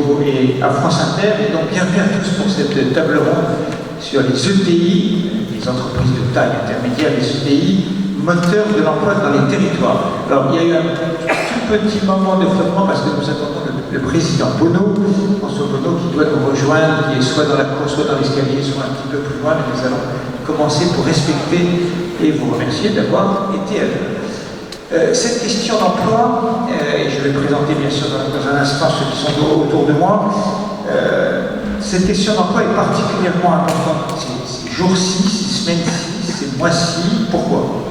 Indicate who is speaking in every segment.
Speaker 1: Hugo et à France Inter. Et donc bienvenue à tous pour cette table ronde sur les ETI, les entreprises de taille intermédiaire, les ETI, moteurs de l'emploi dans les territoires. Alors il y a eu un tout petit moment de flottement parce que nous attendons le président Bonneau, François Bonneau, qui doit nous rejoindre, qui est soit dans la cour, soit dans l'escalier, soit un petit peu plus loin, mais nous allons commencer pour respecter et vous remercier d'avoir été à l'heure. Cette question d'emploi, et je vais présenter bien sûr dans un instant ceux qui sont autour de moi, cette question d'emploi est particulièrement importante ces jours-ci, ces semaines-ci, ces mois-ci. Pourquoi?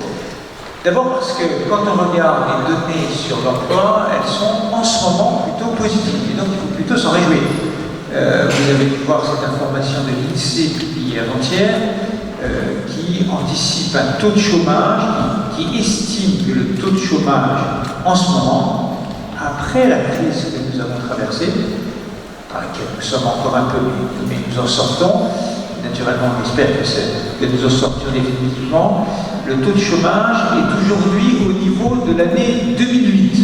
Speaker 1: D'abord parce que quand on regarde les données sur l'emploi, elles sont en ce moment plutôt positives, et donc il faut plutôt s'en réjouir. Vous avez pu voir cette information de l'INSEE publiée avant-hier, qui anticipe un taux de chômage, qui estime que le taux de chômage en ce moment, après la crise que nous avons traversée, dans laquelle nous sommes encore un peu, mais nous en sortons, naturellement on espère que nous en sortions définitivement, le taux de chômage est aujourd'hui au niveau de l'année 2008.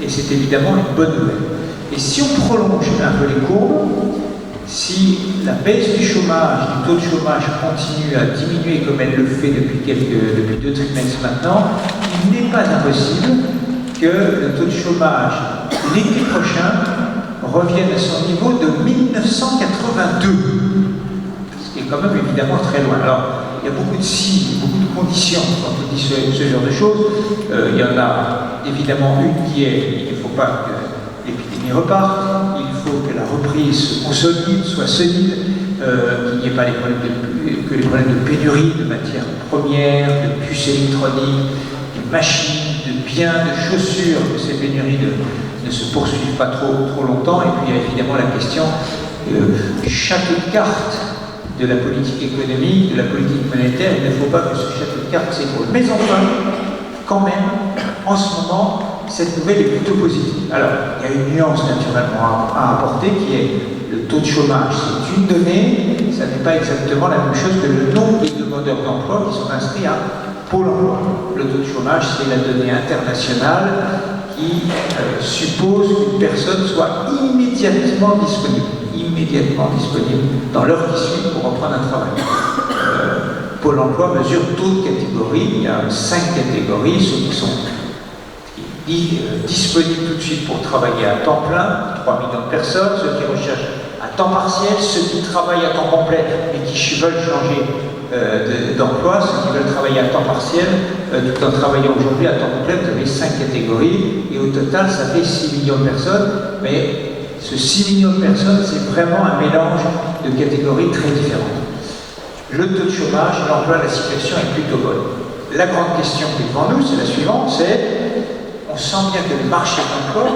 Speaker 1: Et c'est évidemment une bonne nouvelle. Et si on prolonge un peu les courbes, si la baisse du chômage, du taux de chômage continue à diminuer comme elle le fait depuis 2 trimestres maintenant, il n'est pas impossible que le taux de chômage l'été prochain revienne à son niveau de 1982, ce qui est quand même évidemment très loin. Alors, il y a beaucoup de signes, beaucoup de conditions quand on dit ce genre de choses. Il y en a évidemment une qui est, il ne faut pas que l'épidémie reparte, il faut que la reprise se consolide, soit solide, qu'il n'y ait pas les problèmes de pénurie de matières premières, de puces électroniques, de machines, de biens, de chaussures, que ces pénuries ne se poursuivent pas trop longtemps. Et puis il y a évidemment la question du château de cartes de la politique économique, de la politique monétaire. Il ne faut pas que ce château de cartes s'écroule. Mais enfin, quand même, en ce moment, cette nouvelle est plutôt positive. Alors, il y a une nuance naturellement à apporter qui est le taux de chômage. C'est une donnée, ça n'est pas exactement la même chose que le nombre de demandeurs d'emploi qui sont inscrits à Pôle emploi. Le taux de chômage, c'est la donnée internationale qui suppose qu'une personne soit immédiatement disponible dans l'heure qui suit pour reprendre un travail. Pôle emploi mesure d'autres catégories. Il y a 5 catégories, ceux qui sont disponibles tout de suite pour travailler à temps plein, 3 millions de personnes, ceux qui recherchent à temps partiel, ceux qui travaillent à temps complet mais qui veulent changer d'emploi, ceux qui veulent travailler à temps partiel, tout en travaillant aujourd'hui à temps complet. Vous avez 5 catégories, et au total ça fait 6 millions de personnes, mais ce 6 millions de personnes, c'est vraiment un mélange de catégories très différentes. Le taux de chômage, l'emploi, la situation est plutôt bonne. La grande question qui est devant nous, c'est la suivante, on sent bien que le marché de l'emploi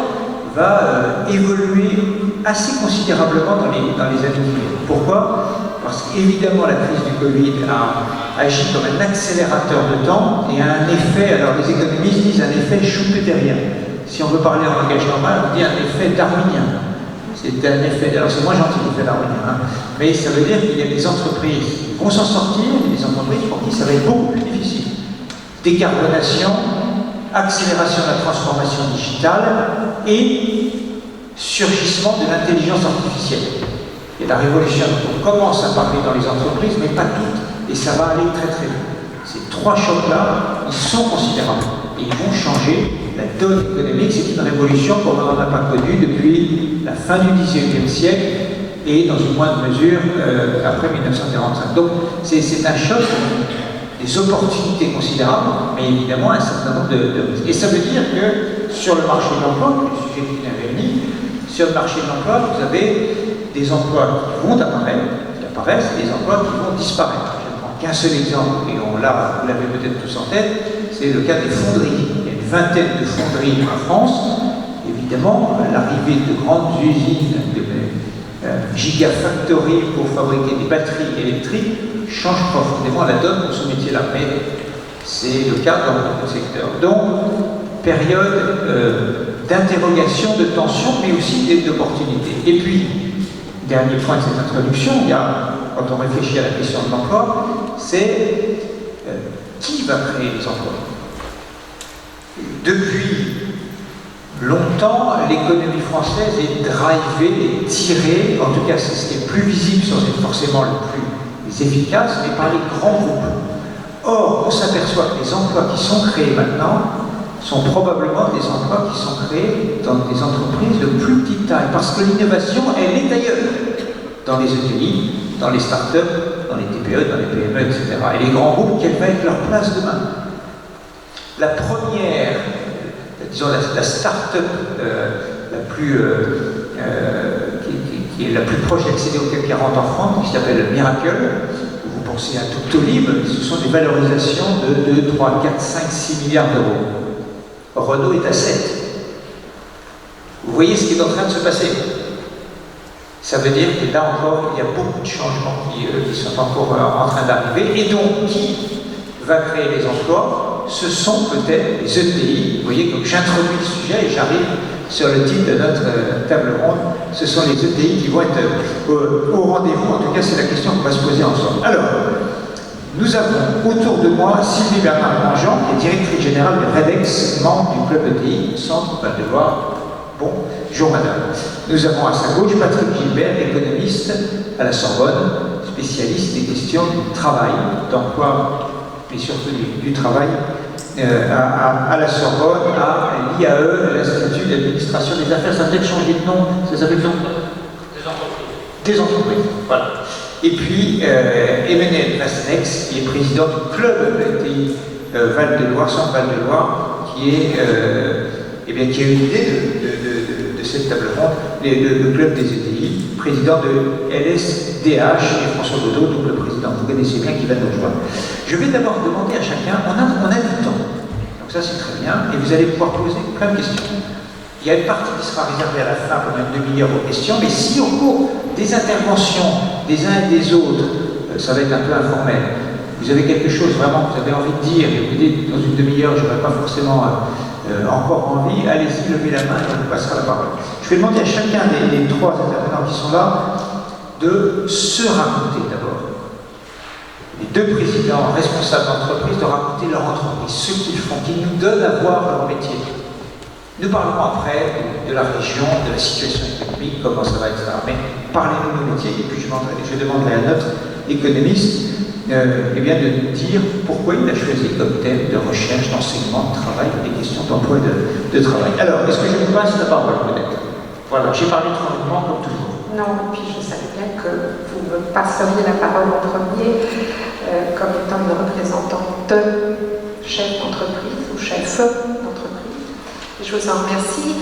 Speaker 1: va évoluer assez considérablement dans les années qui viennent. Pourquoi? Parce qu'évidemment la crise du Covid a agi comme un accélérateur de temps et a un effet, alors les économistes disent un effet schumpeterien. Si on veut parler en langage normal, on dit un effet darwinien. C'est un effet, alors c'est moins gentil l'effet darwinien, mais ça veut dire qu'il y a des entreprises qui vont s'en sortir, et des entreprises pour qui ça va être beaucoup plus difficile. Décarbonation, accélération de la transformation digitale et surgissement de l'intelligence artificielle. Et la révolution, on commence à parler dans les entreprises, mais pas toutes, et ça va aller très très vite. Ces 3 chocs-là, ils sont considérables, et ils vont changer la donne économique. C'est une révolution qu'on n'en a pas connue depuis la fin du XIXe siècle, et dans une moindre mesure après 1945. Donc c'est un choc, des opportunités considérables, mais évidemment un certain nombre de risques. Et ça veut dire que sur le marché de l'emploi, le sujet qui vient venir, sur le marché de l'emploi, vous avez des emplois qui vont apparaissent, et des emplois qui vont disparaître. Je ne prends qu'un seul exemple, et vous l'avez peut-être tous en tête, c'est le cas des fonderies. Il y a une vingtaine de fonderies en France. Évidemment, l'arrivée de grandes usines, de gigafactories pour fabriquer des batteries électriques change profondément la donne pour ce métier-là. Mais c'est le cas dans beaucoup de secteurs. Donc, période d'interrogation, de tension, mais aussi d'opportunités. Et puis, dernier point de cette introduction, quand on réfléchit à la question de l'emploi, c'est qui va créer les emplois. Depuis Longtemps, l'économie française est drivée, est tirée, en tout cas c'est ce qui est plus visible sans être forcément le plus efficace, mais par les grands groupes. Or, on s'aperçoit que les emplois qui sont créés maintenant sont probablement des emplois qui sont créés dans des entreprises de plus petite taille, parce que l'innovation, elle est ailleurs, dans les ETI, dans les startups, dans les TPE, dans les PME, etc. Et les grands groupes, quelle va être leur place demain? La première, disons la start-up la plus, qui est la plus proche d'accéder au CAC 40 en France, qui s'appelle Miracle, vous pensez à Doctolib, ce sont des valorisations de 2, 3, 4, 5, 6 milliards d'euros. Renault est à 7. Vous voyez ce qui est en train de se passer. Ça veut dire que là encore, il y a beaucoup de changements qui sont encore en train d'arriver. Et donc, qui va créer les emplois? Ce sont peut-être les ETI. Vous voyez, donc j'introduis le sujet et j'arrive sur le titre de notre table ronde. Ce sont les ETI qui vont être au rendez-vous. En tout cas, c'est la question qu'on va se poser ensemble. Alors, nous avons autour de moi Sylvie Bernard-Grandjean, qui est directrice générale de REDEX, membre du club ETI, Centre Val-de-Loire. Bonjour madame. Nous avons à sa gauche Patrick Gilbert, économiste à la Sorbonne, spécialiste des questions du travail, d'emploi, mais surtout du travail à la Sorbonne, à l'IAE, l'Institut d'administration des affaires. Ça a peut-être changé de nom, ça s'appelle Des entreprises. Des entreprises, voilà. Et puis Emmanuel Vastenex, qui est président du club ETI Val-de-Loire, Centre Val-de-Loire, qui est qui a eu l'idée de cette table ronde, le club des ETI, président de LSDH, et François Baudot, donc le président, vous connaissez bien, qui va nous rejoindre. Je vais d'abord demander à chacun, on a du temps, donc ça c'est très bien, et vous allez pouvoir poser plein de questions. Il y a une partie qui sera réservée à la fin, pendant une demi-heure aux questions, mais si au cours des interventions des uns et des autres, ça va être un peu informel, vous avez quelque chose vraiment que vous avez envie de dire, et vous dites dans une demi-heure, je n'aurai pas forcément encore envie, allez-y, levez la main et on vous passera la parole. Je vais demander à chacun des trois intervenants qui sont là de se raconter d'abord. Les deux présidents responsables d'entreprise de raconter leur entreprise, ce qu'ils font, qu'ils nous donnent à voir leur métier. Nous parlerons après de la région, de la situation économique, comment ça va, etc. Mais parlez-nous de nos métiers, et puis je demanderai à notre économiste de dire pourquoi il a choisi comme thème de recherche, d'enseignement, de travail, des questions d'emploi et de travail. Alors, est-ce que je vous passe la parole peut-être? Voilà, j'ai parlé trop longuement comme toujours.
Speaker 2: Non, et puis je savais bien que vous me passeriez la parole en premier comme étant une représentante chef d'entreprise ou chef d'entreprise. Et je vous en remercie.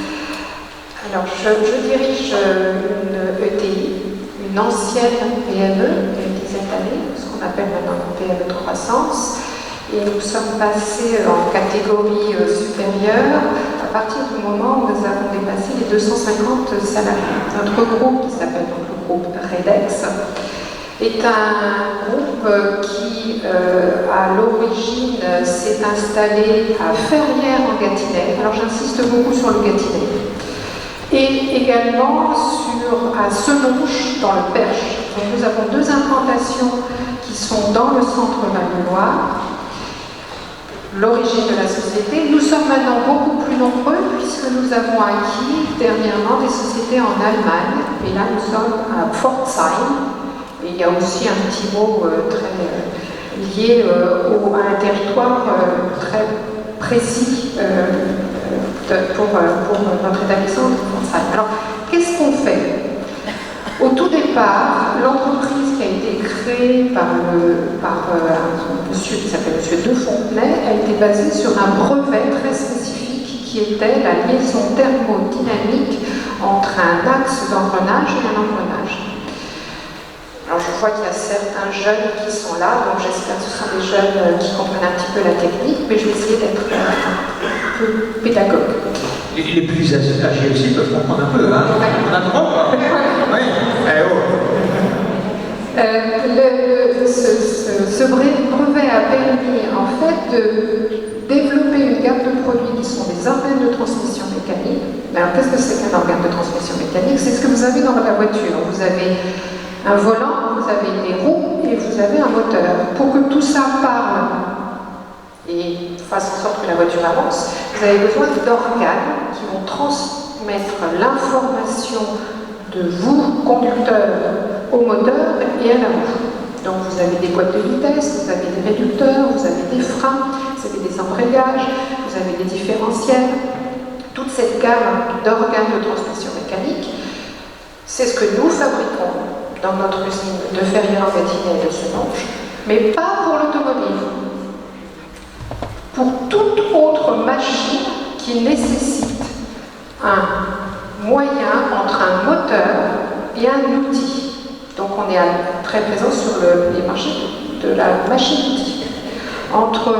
Speaker 2: Alors, je dirige une ETI, une ancienne PME, il y a une dizaine d'années, ce qu'on appelle maintenant une PME de croissance, et nous sommes passés en catégorie supérieure à partir du moment où nous avons dépassé les 250 salariés. Notre groupe, qui s'appelle donc le groupe REDEX, est un groupe qui, à l'origine, s'est installé à Ferrières en Gâtinais. Alors j'insiste beaucoup sur le Gâtinais. Et également à Senonches, dans le Perche. Donc nous avons deux implantations qui sont dans le centre Val-de-Loire. L'origine de la société. Nous sommes maintenant beaucoup plus nombreux puisque nous avons acquis dernièrement des sociétés en Allemagne. Et là, nous sommes à Pforzheim. Et il y a aussi un petit mot très lié à un territoire très précis pour notre établissement de Pforzheim. Alors, qu'est-ce qu'on fait? Au tout départ, l'entreprise qui a été créée par un monsieur qui s'appelle M. De Fontenay a été basée sur un brevet très spécifique qui était la liaison thermodynamique entre un axe d'engrenage et un engrenage. Alors je vois qu'il y a certains jeunes qui sont là, donc j'espère que ce sont des jeunes qui comprennent un petit peu la technique, mais je vais essayer d'être un peu pédagogue.
Speaker 1: Les plus âgés aussi peuvent comprendre un peu, hein? On a le droit, quoi. Oui.
Speaker 2: Ce brevet a permis en fait de développer une gamme de produits qui sont des organes de transmission mécanique. Alors qu'est-ce que c'est qu'un organe de transmission mécanique? C'est ce que vous avez dans la voiture. Vous avez un volant, vous avez des roues et vous avez un moteur. Pour que tout ça parle et fasse en sorte que la voiture avance, vous avez besoin d'organes qui vont transmettre l'information de vous, conducteur, au moteur et à la roue. Donc vous avez des boîtes de vitesse, vous avez des réducteurs, vous avez des freins, vous avez des embrayages, vous avez des différentiels. Toute cette gamme d'organes de transmission mécanique, c'est ce que nous fabriquons dans notre usine de Ferrières-en-Gâtinais et de Senonches, mais pas pour l'automobile. Pour toute autre machine qui nécessite un moyen entre un moteur et un outil. Donc on est très présent sur les marchés de la machine-outil. Entre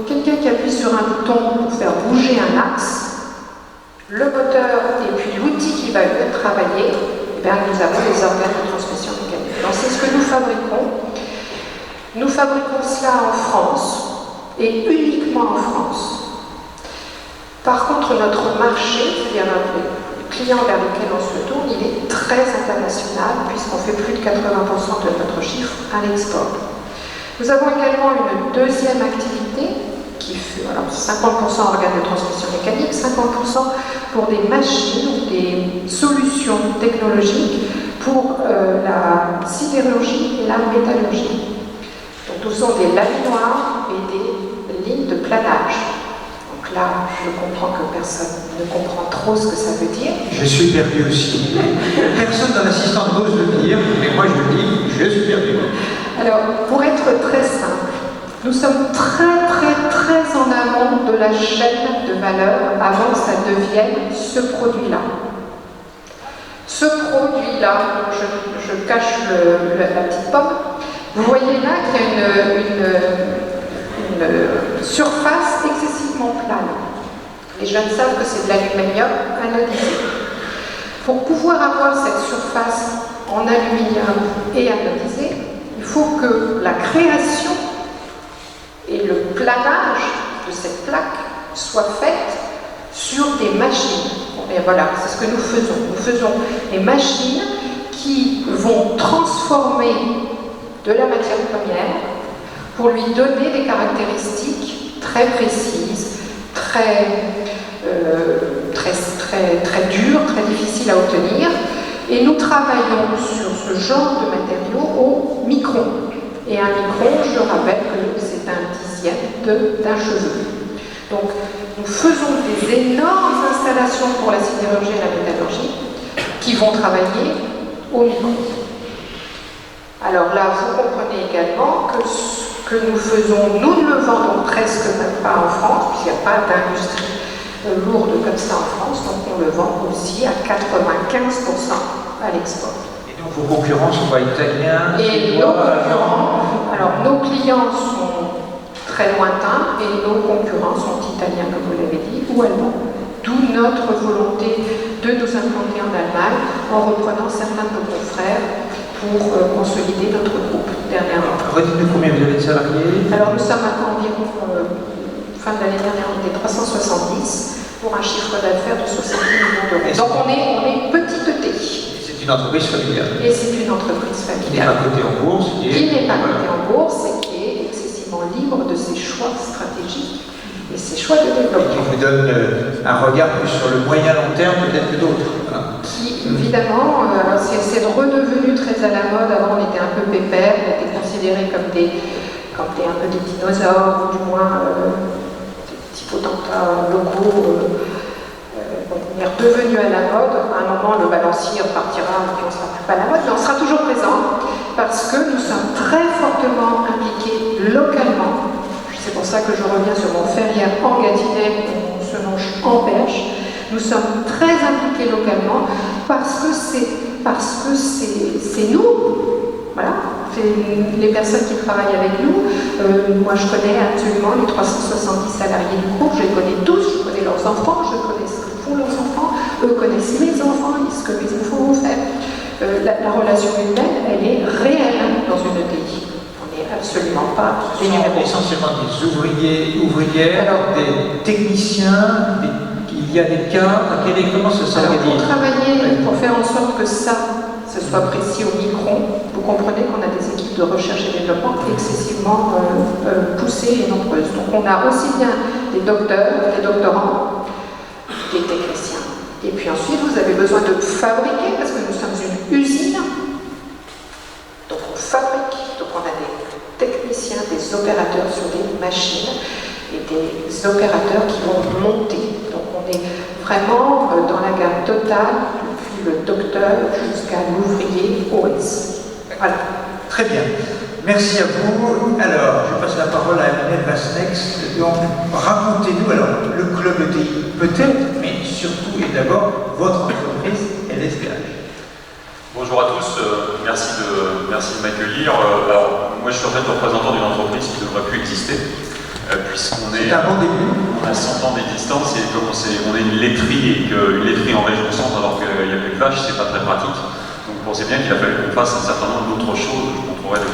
Speaker 2: quelqu'un qui appuie sur un bouton pour faire bouger un axe, le moteur et puis l'outil qui va venir travailler, eh bien, nous avons les organes de transmission mécanique. Donc c'est ce que nous fabriquons. Nous fabriquons cela en France et uniquement en France. Par contre, notre marché, c'est-à-dire les clients vers lesquels on se tourne, il est très international puisqu'on fait plus de 80% de notre chiffre à l'export. Nous avons également une deuxième activité qui fait 50% organes de transmission mécanique, 50% pour des machines ou des solutions technologiques pour la sidérurgie et la métallurgie. Donc, ce sont des laminoirs et des lignes de planage. Donc là, je comprends que personne ne comprend trop ce que ça veut dire.
Speaker 1: Je suis perdu aussi. Personne dans l'assistante n'ose le dire, mais moi je le dis, je suis perdu.
Speaker 2: Alors, pour être très simple, nous sommes très en amont de la chaîne de valeur avant que ça devienne ce produit-là. Ce produit-là, je cache la petite pomme, vous voyez là qu'il y a une surface excessivement plane. Les jeunes savent que c'est de l'aluminium anodisé. Pour pouvoir avoir cette surface en aluminium et anodisé, il faut que la création et le planage de cette plaque soient faites sur des machines. Et voilà, c'est ce que nous faisons. Nous faisons des machines qui vont transformer de la matière première pour lui donner des caractéristiques très précises, très dures, très difficiles à obtenir. Et nous travaillons sur ce genre de matériaux au micron. Et un micron, je rappelle que c'est un dixième d'un cheveu. Donc, nous faisons des énormes installations pour la sidérurgie et la métallurgie qui vont travailler au micron. Alors là, vous comprenez également que ce que nous faisons, nous ne le vendons presque même pas en France, puisqu'il n'y a pas d'industrie lourde comme ça en France, donc on le vend aussi à 95% à l'export.
Speaker 1: Et donc vos concurrents sont pas italiens?
Speaker 2: Et nos concurrents, alors nos clients sont très lointains et nos concurrents sont italiens, comme vous l'avez dit, ou allemands. D'où notre volonté de nous implanter en Allemagne en reprenant certains de nos confrères pour consolider notre groupe dernièrement.
Speaker 1: Redites-nous combien vous avez de salariés?
Speaker 2: Alors nous sommes maintenant environ, fin de l'année dernière, on était 370 pour un chiffre d'affaires de 70 millions d'euros. Donc on est petite T.
Speaker 1: C'est une entreprise familiale.
Speaker 2: Et c'est une entreprise familiale.
Speaker 1: Qui n'est pas cotée en bourse.
Speaker 2: Qui n'est pas cotée en bourse et qui est excessivement libre de ses choix stratégiques et ses choix de développement.
Speaker 1: Qui vous donne un regard plus sur le moyen long terme peut-être que d'autres. Voilà.
Speaker 2: Qui, évidemment, c'est redevenu très à la mode. Avant, on était un peu pépère, on était considérés comme un peu des dinosaures, ou du moins des petits potentats locaux. On est redevenu à la mode. À un moment, le balancier repartira, et puis on ne sera plus pas à la mode, mais on sera toujours présent parce que nous sommes très fortement impliqués localement. C'est pour ça que je reviens sur mon Ferrières en Gâtinais, mon Senonches en Perche. Nous sommes très impliqués localement parce que c'est nous. Voilà, les personnes qui travaillent avec nous. Moi, je connais absolument les 370 salariés du groupe. Je les connais tous. Je connais leurs enfants. Je connais ce que font leurs enfants. Eux connaissent mes enfants et ce que mes enfants vont faire. La relation humaine, elle est réelle dans une ETI. Absolument pas.
Speaker 1: Ce sont essentiellement des ouvrières, alors, des techniciens, il y a des cas, comment ça s'organise?
Speaker 2: Pour travailler, pour faire en sorte que ça que ce soit précis au micron. Vous comprenez qu'on a des équipes de recherche et développement excessivement poussées et nombreuses. Donc on a aussi bien des docteurs, des doctorants, des techniciens. Et puis ensuite, vous avez besoin de fabriquer, parce que nous sommes une usine. Donc on fabrique, donc on a des techniciens, des opérateurs sur des machines et des opérateurs qui vont monter. Donc on est vraiment dans la gamme totale, depuis le docteur jusqu'à l'ouvrier OS. Voilà.
Speaker 1: Très bien. Merci à vous. Alors, je passe la parole à Emmanuel Vasnex. Donc, racontez-nous, alors, le club ETI peut-être, mais surtout et d'abord, votre entreprise, LSDH.
Speaker 3: Bonjour à tous, merci de m'accueillir. Alors, moi je suis en fait représentant d'une entreprise qui ne devrait plus exister, puisqu'on est...
Speaker 1: C'est un bon début.
Speaker 3: On a 100 ans d'existence et comme on est une laiterie, et qu'une laiterie en région centre alors qu'il n'y a plus de vaches, c'est pas très pratique. Donc vous pensez bien qu'il a fallu qu'on fasse un certain nombre d'autres choses, je vous montrerai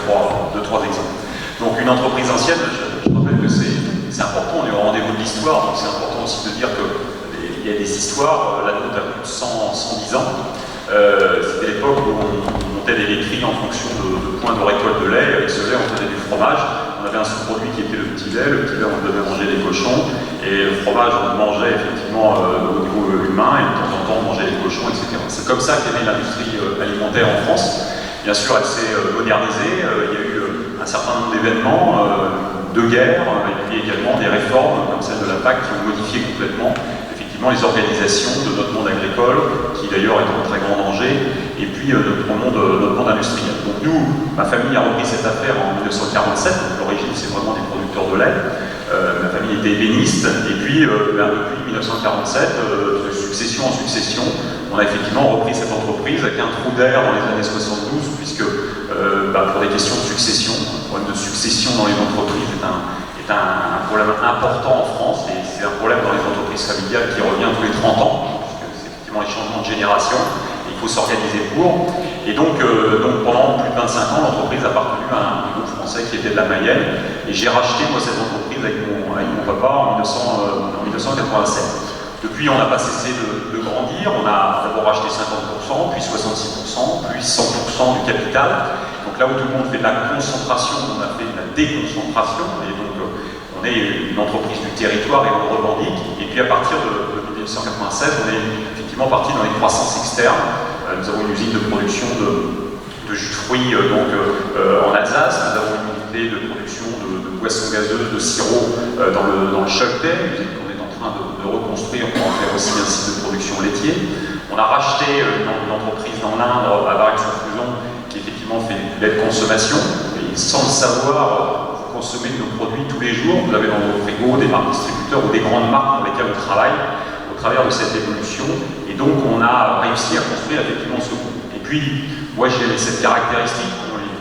Speaker 3: deux, trois exemples. Donc une entreprise ancienne, je rappelle que c'est important, on est au rendez-vous de l'histoire, donc c'est important aussi de dire qu'il y a des histoires, la nôtre a plus de 110 ans. C'était l'époque où on montait des laiteries en fonction de points de récolte de lait. Avec ce lait, on faisait du fromage. On avait un sous-produit qui était le petit lait. Le petit lait, on devait manger des cochons. Et le fromage, on le mangeait effectivement au niveau humain. Et de temps en temps, on mangeait les cochons, etc. C'est comme ça qu'est née l'industrie alimentaire en France. Bien sûr, elle s'est modernisée. Il y a eu un certain nombre d'événements, de guerres, et puis également des réformes, comme celle de la PAC, qui ont modifié complètement les organisations de notre monde agricole, qui d'ailleurs est en très grand danger, et puis notre monde industriel. Donc nous, ma famille a repris cette affaire en 1947, donc l'origine c'est vraiment des producteurs de lait. Ma famille était ébéniste, et puis depuis 1947, de succession en succession, on a effectivement repris cette entreprise avec un trou d'air dans les années 72, puisque pour des questions de succession, un problème de succession dans les entreprises est un problème important en France, et c'est un problème dans les entreprises familiales qui revient tous les 30 ans, puisque c'est effectivement les changements de génération, et il faut s'organiser pour. Et donc pendant plus de 25 ans, l'entreprise a appartenu à un groupe français qui était de la Mayenne, et j'ai racheté moi cette entreprise avec mon papa en 1987. Depuis, on n'a pas cessé de grandir, on a d'abord racheté 50%, puis 66%, puis 100% du capital. Donc là où tout le monde fait de la concentration, on a fait de la déconcentration, et donc on est une entreprise du territoire et on le revendique. Et puis à partir de 1996, on est effectivement parti dans les croissances externes. Nous avons une usine de production de jus de fruits en Alsace, nous avons une unité de production de boissons gazeuses, de sirop dans le Choletais, une usine qu'on est en train de reconstruire pour en faire aussi un site de production laitier. On a racheté une entreprise dans l'Indre, à Varennes-sur-Cruzon, qui effectivement fait du lait de consommation, et sans le savoir, consommer de nos produits tous les jours. Vous avez dans vos frigos des marques distributeurs ou des grandes marques pour lesquelles on travaille au travers de cette évolution. Et donc on a réussi à construire effectivement ce groupe. Et puis, moi j'ai cette caractéristique,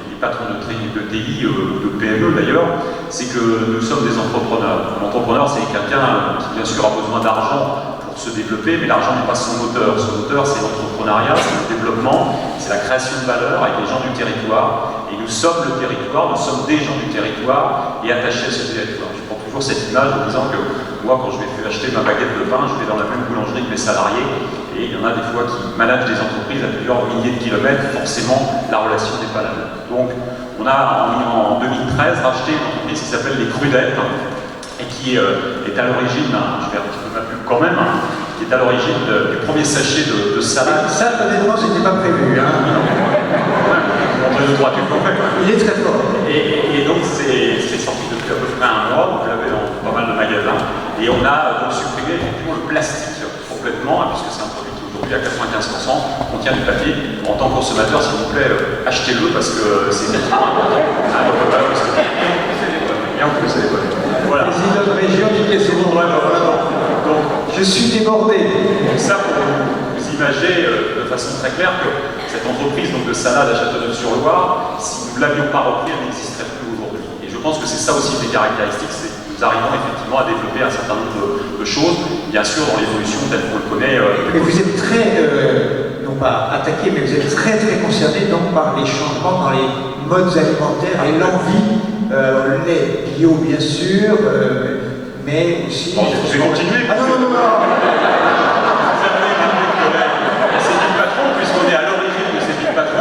Speaker 3: les patrons de TI ou de PME d'ailleurs, c'est que nous sommes des entrepreneurs. L'entrepreneur, c'est quelqu'un qui bien sûr a besoin d'argent pour se développer, mais l'argent n'est pas son moteur. Son moteur, c'est l'entrepreneuriat, c'est le développement, c'est la création de valeur avec les gens du territoire. Et nous sommes le territoire, nous sommes des gens du territoire et attachés à ce territoire. Je prends toujours cette image en disant que moi, quand je vais acheter ma baguette de pain, je vais dans la même boulangerie que mes salariés. Et il y en a des fois qui managent des entreprises à plusieurs milliers de kilomètres. Forcément, la relation n'est pas la même. Donc, on a en 2013 racheté une entreprise qui s'appelle Les Crudettes et qui est à l'origine, je vais un petit peu ma pub quand même, qui est à l'origine du premier sachet de salade.
Speaker 1: Ça, honnêtement, c'était pas prévu. Hein. Il est très fort.
Speaker 3: Et donc, c'est sorti depuis à peu près un mois, donc vous l'avez dans pas mal de magasins. Et on a donc supprimé effectivement le plastique complètement, puisque c'est un produit qui aujourd'hui à 95% contient du papier. En tant que consommateur, s'il vous plaît, achetez-le parce que c'est effectivement important. Et en plus, c'est des bonnes. Voilà.
Speaker 1: Les îles de région du Quai-Sévon. Donc, je suis débordé.
Speaker 3: Donc ça, pour vous imager de façon très claire que cette entreprise donc, de salade à Châteauneuf-sur-Loire, si nous ne l'avions pas repris, elle n'existerait plus aujourd'hui. Et je pense que c'est ça aussi des caractéristiques, c'est que nous arrivons effectivement à développer un certain nombre de choses, bien sûr dans l'évolution telle qu'on le connaît.
Speaker 1: Mais vous êtes très, non pas attaqué, mais vous êtes très concerné donc par les changements dans les modes alimentaires et l'envie, lait bio bien sûr, mais aussi...
Speaker 3: Bon, je vais continuer.
Speaker 1: Ah non.
Speaker 3: C'est du patron, puisqu'on est à l'origine de ces big patrons.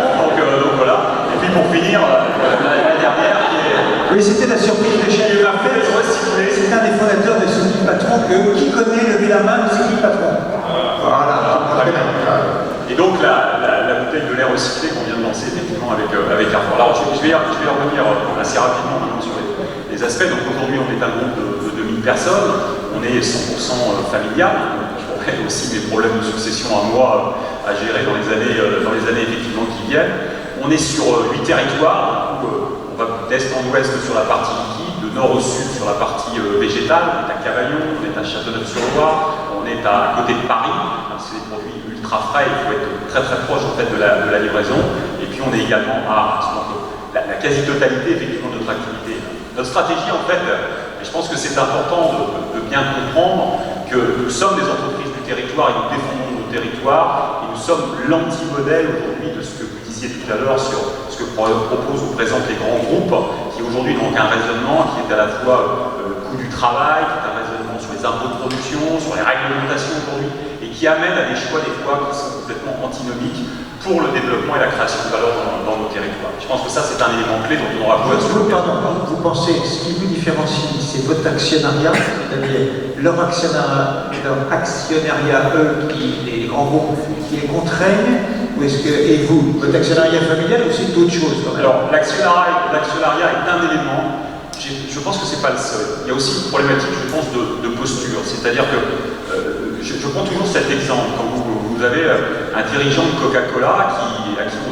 Speaker 3: recyclé qu'on vient de lancer effectivement avec Carrefour. Alors je vais y revenir assez rapidement maintenant sur les aspects. Donc aujourd'hui on est un groupe de 2000 personnes, on est 100% familial. J'aurai aussi des problèmes de succession à moi à gérer dans les années effectivement qui viennent. On est sur 8 territoires, on va d'est en ouest sur la partie liquide, de nord au sud sur la partie végétale. On est à Cavaillon, on est à Châteauneuf-sur-Loire, on est à côté de Paris. C'est des produits ultra frais, il faut être très très proche en fait de la livraison. Et puis on est également à la quasi-totalité effectivement de notre activité. Notre stratégie en fait, et je pense que c'est important de bien comprendre que nous sommes des entreprises du territoire et nous défendons nos territoires et nous sommes l'anti-modèle aujourd'hui de ce que vous disiez tout à l'heure sur ce que proposent ou présentent les grands groupes qui aujourd'hui n'ont qu'un raisonnement qui est à la fois le coût du travail, qui est un raisonnement sur les impôts de production, sur les réglementations aujourd'hui et qui amène à des choix des fois qui sont complètement antinomiques pour le développement et la création de valeur dans nos territoires. Je pense que ça, c'est un élément clé dont on aura besoin de
Speaker 1: Pardon, vous pensez, ce qui vous différencie, c'est votre actionnariat, c'est-à-dire leur actionnariat, eux, les grands groupes, qui les contraignent, ou est-ce que, et vous, votre actionnariat familial, ou c'est d'autres choses quand même?
Speaker 3: Alors, l'actionnariat est un élément. Je pense que ce n'est pas le seul. Il y a aussi une problématique, je pense, de posture. C'est-à-dire que je prends toujours cet exemple. Quand vous avez un dirigeant de Coca-Cola à qui on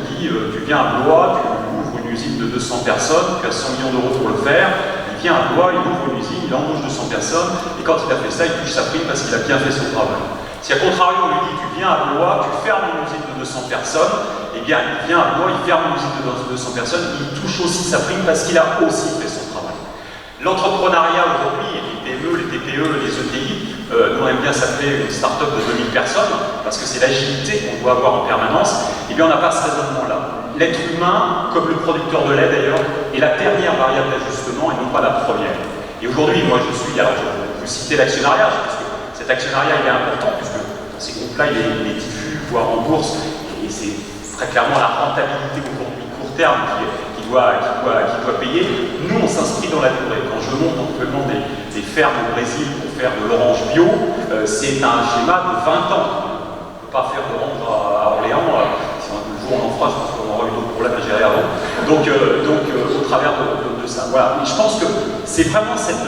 Speaker 3: dit tu viens à Blois, tu ouvres une usine de 200 personnes, tu as 100 millions d'euros pour le faire. Il vient à Blois, il ouvre une usine, il embauche 200 personnes, et quand il a fait ça, il touche sa prime parce qu'il a bien fait son travail. Si à contrario, on lui dit tu viens à Blois, tu fermes une usine de 200 personnes, eh bien il vient à Blois, il ferme une usine de 200 personnes, il touche aussi sa prime parce qu'il a aussi fait son travail. L'entrepreneuriat aujourd'hui, les PME, les TPE, les ETI, nous on aime bien s'appeler une start-up de 2000 personnes, parce que c'est l'agilité qu'on doit avoir en permanence, et bien on n'a pas ce raisonnement-là. L'être humain, comme le producteur de lait d'ailleurs, est la dernière variable d'ajustement et non pas la première. Et aujourd'hui, moi je suis, alors vous citez l'actionnariat, parce que cet actionnariat il est important, puisque dans ces groupes-là il est diffus, voire en bourse, et c'est très clairement la rentabilité aujourd'hui court terme qui doit payer. Nous on s'inscrit dans la durée. Quand je monte actuellement des fermes au Brésil pour faire de l'orange bio, c'est un schéma de 20 ans. On ne peut pas faire d'orange à Orléans, si un jour on en fera, je pense qu'on aura eu d'autres problèmes à gérer avant. Donc au travers de ça. Voilà. Mais je pense que c'est vraiment cette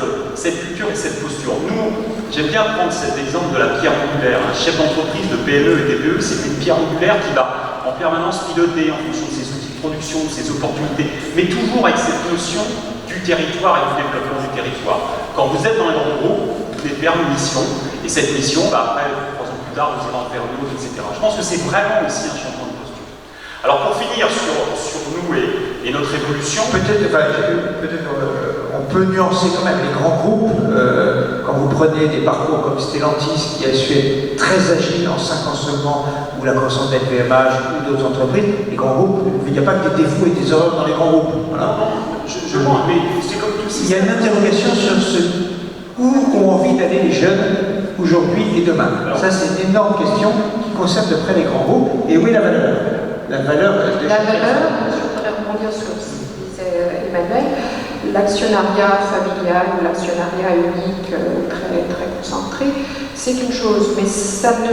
Speaker 3: culture et cette posture. Nous, j'aime bien prendre cet exemple de la pierre angulaire. Un chef d'entreprise de PME et TPE, c'est une pierre angulaire qui va en permanence piloter en fonction de ses outils de production, de ses opportunités, mais toujours avec cette notion du territoire et du développement du territoire. Quand vous êtes dans un grand groupe, vous devez faire une mission, et cette mission, après, 3 ans plus tard, vous allez en faire une autre, etc. Je pense que c'est vraiment aussi un changement de posture. Alors pour finir sur nous et notre évolution...
Speaker 1: Peut-être on peut nuancer quand même les grands groupes. Quand vous prenez des parcours comme Stellantis, qui a su être très agile en 5 ans seulement, ou la croissance de LVMH, ou d'autres entreprises, les grands groupes, il n'y a pas que des défauts et des erreurs dans les grands groupes. Voilà.
Speaker 3: Je vois, mais c'est comme tout
Speaker 1: Il y a une interrogation sur où ont envie d'aller les jeunes aujourd'hui et demain. Ça, c'est une énorme question qui concerne de près les grands groupes. Et où est la valeur? La valeur,
Speaker 2: je voudrais rebondir sur ce que disait Emmanuel. L'actionnariat familial ou l'actionnariat unique, très, très concentré, c'est une chose, mais ça ne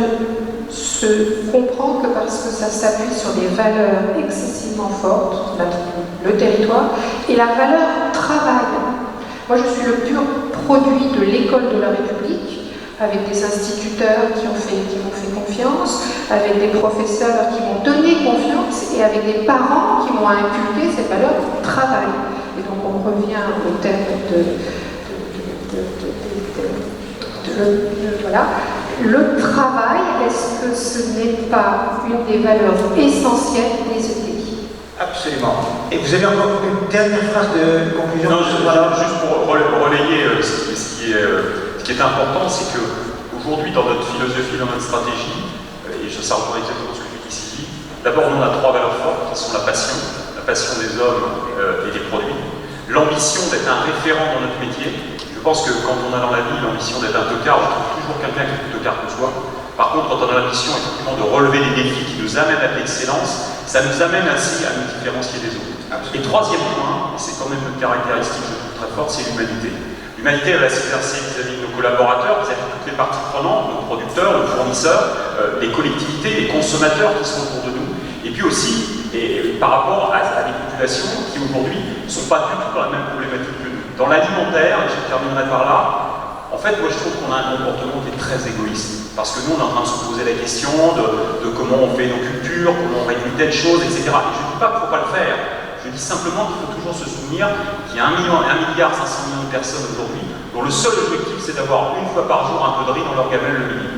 Speaker 2: se comprend que parce que ça s'appuie sur des valeurs excessivement fortes, le territoire, et la valeur travail. Moi, je suis le pur produit de l'école de la République, avec des instituteurs qui m'ont fait confiance, avec des professeurs qui m'ont donné confiance, et avec des parents qui m'ont inculqué cette valeur travail. Et donc on revient au thème voilà. Le travail, est-ce que ce n'est pas une des valeurs essentielles des ETI?
Speaker 1: Absolument. Et vous avez encore une dernière phrase de conclusion?
Speaker 3: Non, juste pour relayer ce qui est important, c'est qu'aujourd'hui, dans notre philosophie, dans notre stratégie, et ça reprend exactement ce que je dis ici, d'abord, on a 3 valeurs fortes qui sont la passion des hommes et des produits, l'ambition d'être un référent dans notre métier. Je pense que quand on a dans la vie l'ambition d'être un tocard, on trouve toujours quelqu'un qui est plus tocard que soi. Par contre, quand on a l'ambition effectivement de relever des défis qui nous amènent à l'excellence, ça nous amène ainsi à nous différencier des autres. Et troisième point, et c'est quand même une caractéristique je trouve très forte, c'est l'humanité. L'humanité, elle va s'exercer vis-à-vis de nos collaborateurs, vis-à-vis de toutes les parties prenantes, nos producteurs, nos fournisseurs, les collectivités, les consommateurs qui sont autour de nous. et puis aussi par rapport à des populations qui aujourd'hui ne sont pas du tout dans la même problématique que nous. Dans l'alimentaire, et je terminerai par là, en fait, moi je trouve qu'on a un comportement qui est très égoïste. Parce que nous, on est en train de se poser la question de comment on fait nos cultures, comment on réduit telle chose, etc. Et je ne dis pas qu'il ne faut pas le faire. Je dis simplement qu'il faut toujours se souvenir qu'il y a 1,5 milliard de personnes aujourd'hui dont le seul objectif c'est d'avoir une fois par jour un peu de riz dans leur gamelle le midi.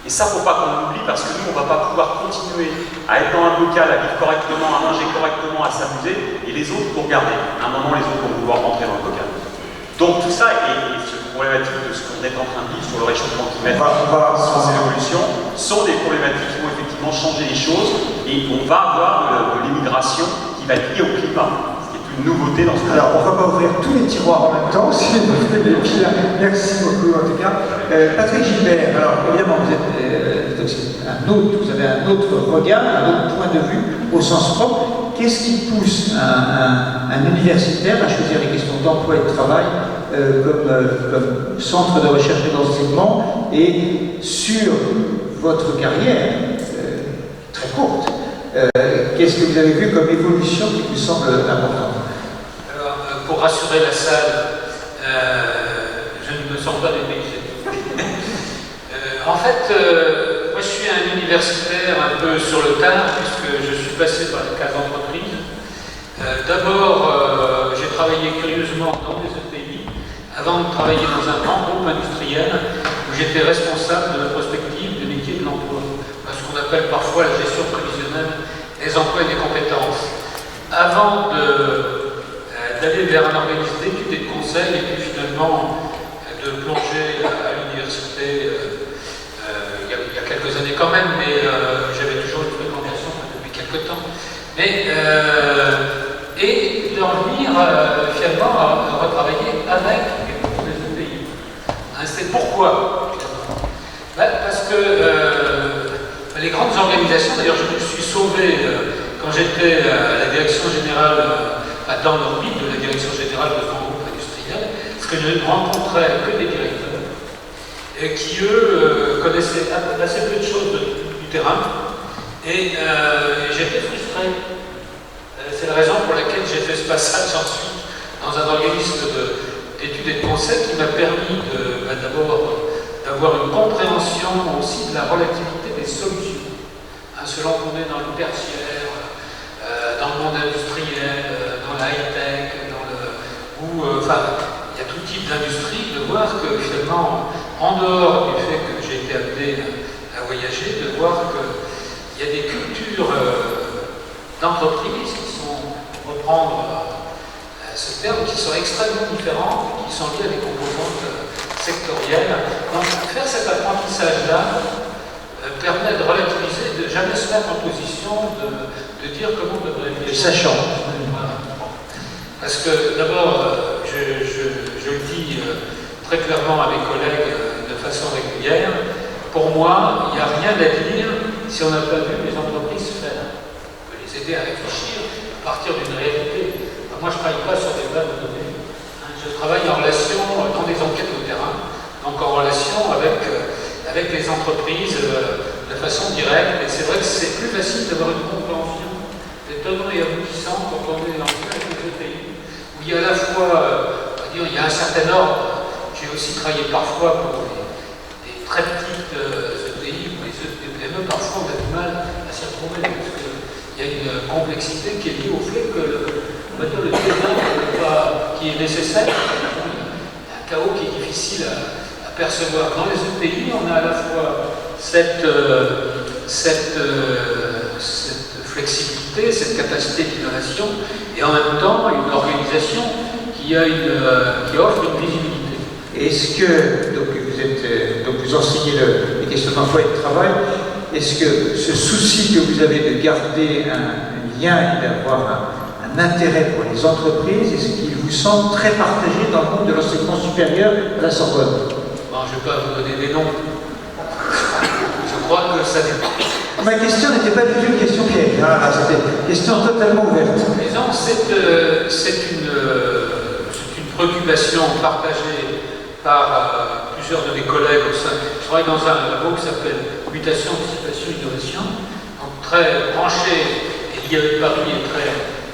Speaker 3: Et ça, il ne faut pas qu'on l'oublie parce que nous, on ne va pas pouvoir continuer à être dans un bocal, à vivre correctement, à manger correctement, à s'amuser, et les autres pour regarder. À un moment, les autres vont pouvoir rentrer dans le bocal. Donc tout ça et cette problématique de ce qu'on est en train de vivre sur le réchauffement climatique, sur ces évolutions, sont des problématiques qui vont effectivement changer les choses et on va avoir de l'immigration qui va être liée au climat. Nouveauté dans ce cas.
Speaker 1: Alors, on ne va pas ouvrir tous les tiroirs en même temps, si vous voulez bien. Merci beaucoup, en tout cas. Patrick Gilbert, alors, évidemment, vous avez un autre regard, un autre point de vue, au sens propre. Qu'est-ce qui pousse un universitaire à choisir les questions d'emploi et de travail comme centre de recherche et d'enseignement et sur votre carrière, très courte, qu'est-ce que vous avez vu comme évolution qui vous semble importante?
Speaker 4: Alors, pour rassurer la salle, je ne me sens pas dépaysé. En fait, moi je suis un universitaire un peu sur le tard, puisque je suis passé par les cases d'entreprise. D'abord, j'ai travaillé curieusement dans les ETI, avant de travailler dans un grand groupe industriel, où j'étais responsable de la prospective des métiers de l'emploi. Ce qu'on appelle parfois la gestion prévisionnelle des emplois et des compétences. Avant d'aller vers un organisme d'études et de conseil, et puis finalement de plonger à l'université il y a quelques années quand même, mais j'avais toujours une fréquentation depuis quelques temps. Mais, et d'en venir finalement à retravailler avec les ETI. C'est pourquoi finalement. Parce que les grandes organisations, d'ailleurs je me suis sauvé quand j'étais à la direction générale, dans l'orbite de la direction générale de grands groupes industriels, parce que je ne rencontrais que des directeurs qui eux connaissaient assez peu de choses du terrain et j'étais frustré. C'est la raison pour laquelle j'ai fait ce passage ensuite dans un organisme d'études et de conseil qui m'a permis d'abord d'avoir une compréhension aussi de la relativité des solutions. Selon qu'on est dans le tertiaire, dans le monde industriel, dans la high-tech, enfin, il y a tout type d'industrie, de voir que finalement, en dehors du fait que j'ai été amené à voyager, de voir qu'il y a des cultures d'entreprises qui sont, pour reprendre ce terme, qui sont extrêmement différentes, qui sont liées à des composantes sectorielles. Donc, faire cet apprentissage-là permet de relativiser, de jamais se mettre en position de dire comment on devrait vivre.
Speaker 1: Sachant.
Speaker 4: Voilà. Parce que d'abord, je le dis très clairement à mes collègues de façon régulière, pour moi, il n'y a rien à dire si on n'a pas vu les entreprises faire. On peut les aider à réfléchir à partir d'une réalité. Moi, je ne travaille pas sur des bases de données. Je travaille en relation dans des enquêtes de terrain, donc en relation avec les entreprises de façon directe. Et c'est vrai que c'est plus facile d'avoir une compréhension des tenants et aboutissants quand on est dans les ETI, où il y a à la fois, il y a un certain ordre. J'ai aussi travaillé parfois pour des très petites ETI, ou des PME, parfois on a du mal à s'y retrouver, parce qu'il y a une complexité qui est liée au fait que le terrain qui est nécessaire, un chaos qui est difficile à percevoir. Dans les ETI, on a à la fois cette flexibilité, cette capacité d'innovation, et en même temps une organisation qui offre une visibilité.
Speaker 1: Est-ce que, donc vous enseignez les questions d'emploi et de travail, est-ce que ce souci que vous avez de garder un lien et d'avoir un intérêt pour les entreprises, est-ce qu'il vous semble très partagé dans le monde de l'enseignement supérieur à la Sorbonne?
Speaker 4: Bon, je ne vais pas vous donner des noms. Je crois que ça dépend.
Speaker 1: Ma question n'était pas du tout une question piège, c'était une question totalement ouverte.
Speaker 4: Disons, c'est une préoccupation partagée par plusieurs de mes collègues au sein. Je travaille dans un labo qui s'appelle Mutation, Anticipation, Innovation. Donc, très branché et lié avec Paris et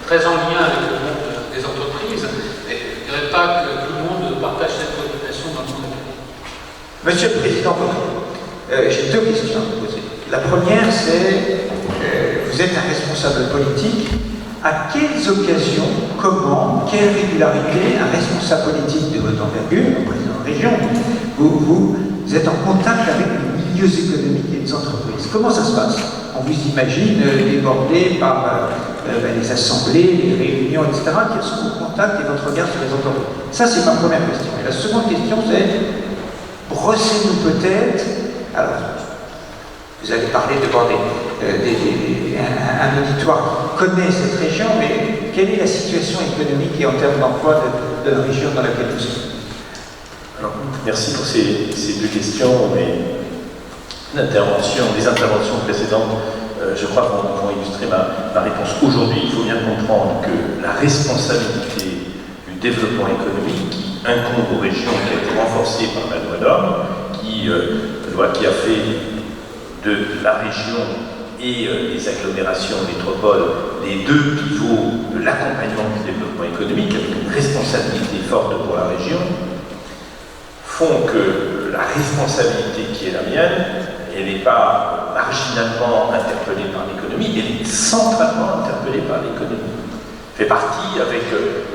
Speaker 4: très en lien avec le monde des entreprises. Mais je ne dirais pas que tout le monde partage cette préoccupation dans le monde académique.
Speaker 1: Monsieur le Président, j'ai deux questions à vous poser. La première, c'est, vous êtes un responsable politique. À quelles occasions, comment, quelle régularité un responsable politique de votre envergure, un président de région, vous êtes en contact avec les milieux économiques et les entreprises? Comment ça se passe? On vous imagine débordé par les assemblées, les réunions, etc. Quels sont vos contacts et votre regard sur les entreprises? Ça, c'est ma première question. Et la seconde question, c'est, brossez-nous peut-être, alors, vous allez parler devant un auditoire qui connaît cette région, mais quelle est la situation économique et en termes d'emploi de la région dans laquelle nous sommes?
Speaker 5: Alors, merci pour ces deux questions. Les interventions précédentes, je crois, vont illustrer ma réponse. Aujourd'hui, il faut bien comprendre que la responsabilité du développement économique qui incombe aux régions, qui a été renforcée par la loi d'Homme, loi qui a fait de la région et les agglomérations, métropoles, les deux pivots de l'accompagnement du développement économique, avec une responsabilité forte pour la région, font que la responsabilité qui est la mienne, elle n'est pas marginalement interpellée par l'économie, elle est centralement interpellée par l'économie. Fait partie avec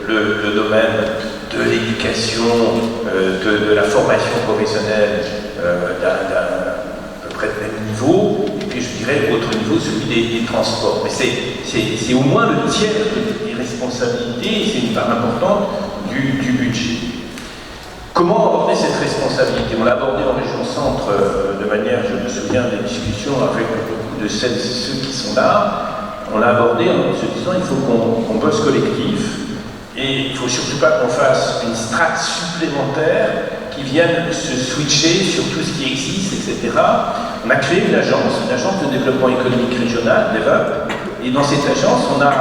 Speaker 5: le domaine de l'éducation, de la formation professionnelle à peu près de même niveau, et puis je dirais autre niveau, celui des transports. Mais c'est au moins le tiers des responsabilités, c'est une part importante du budget. Comment aborder cette responsabilité? On l'a abordé en région centre de manière, je me souviens des discussions avec beaucoup de celles et ceux qui sont là. On l'a abordé en se disant il faut qu'on bosse collectif et il ne faut surtout pas qu'on fasse une strate supplémentaire qui vienne se switcher sur tout ce qui existe, etc. On a créé une agence de développement économique régional, DEVEUP, et dans cette agence, on n'a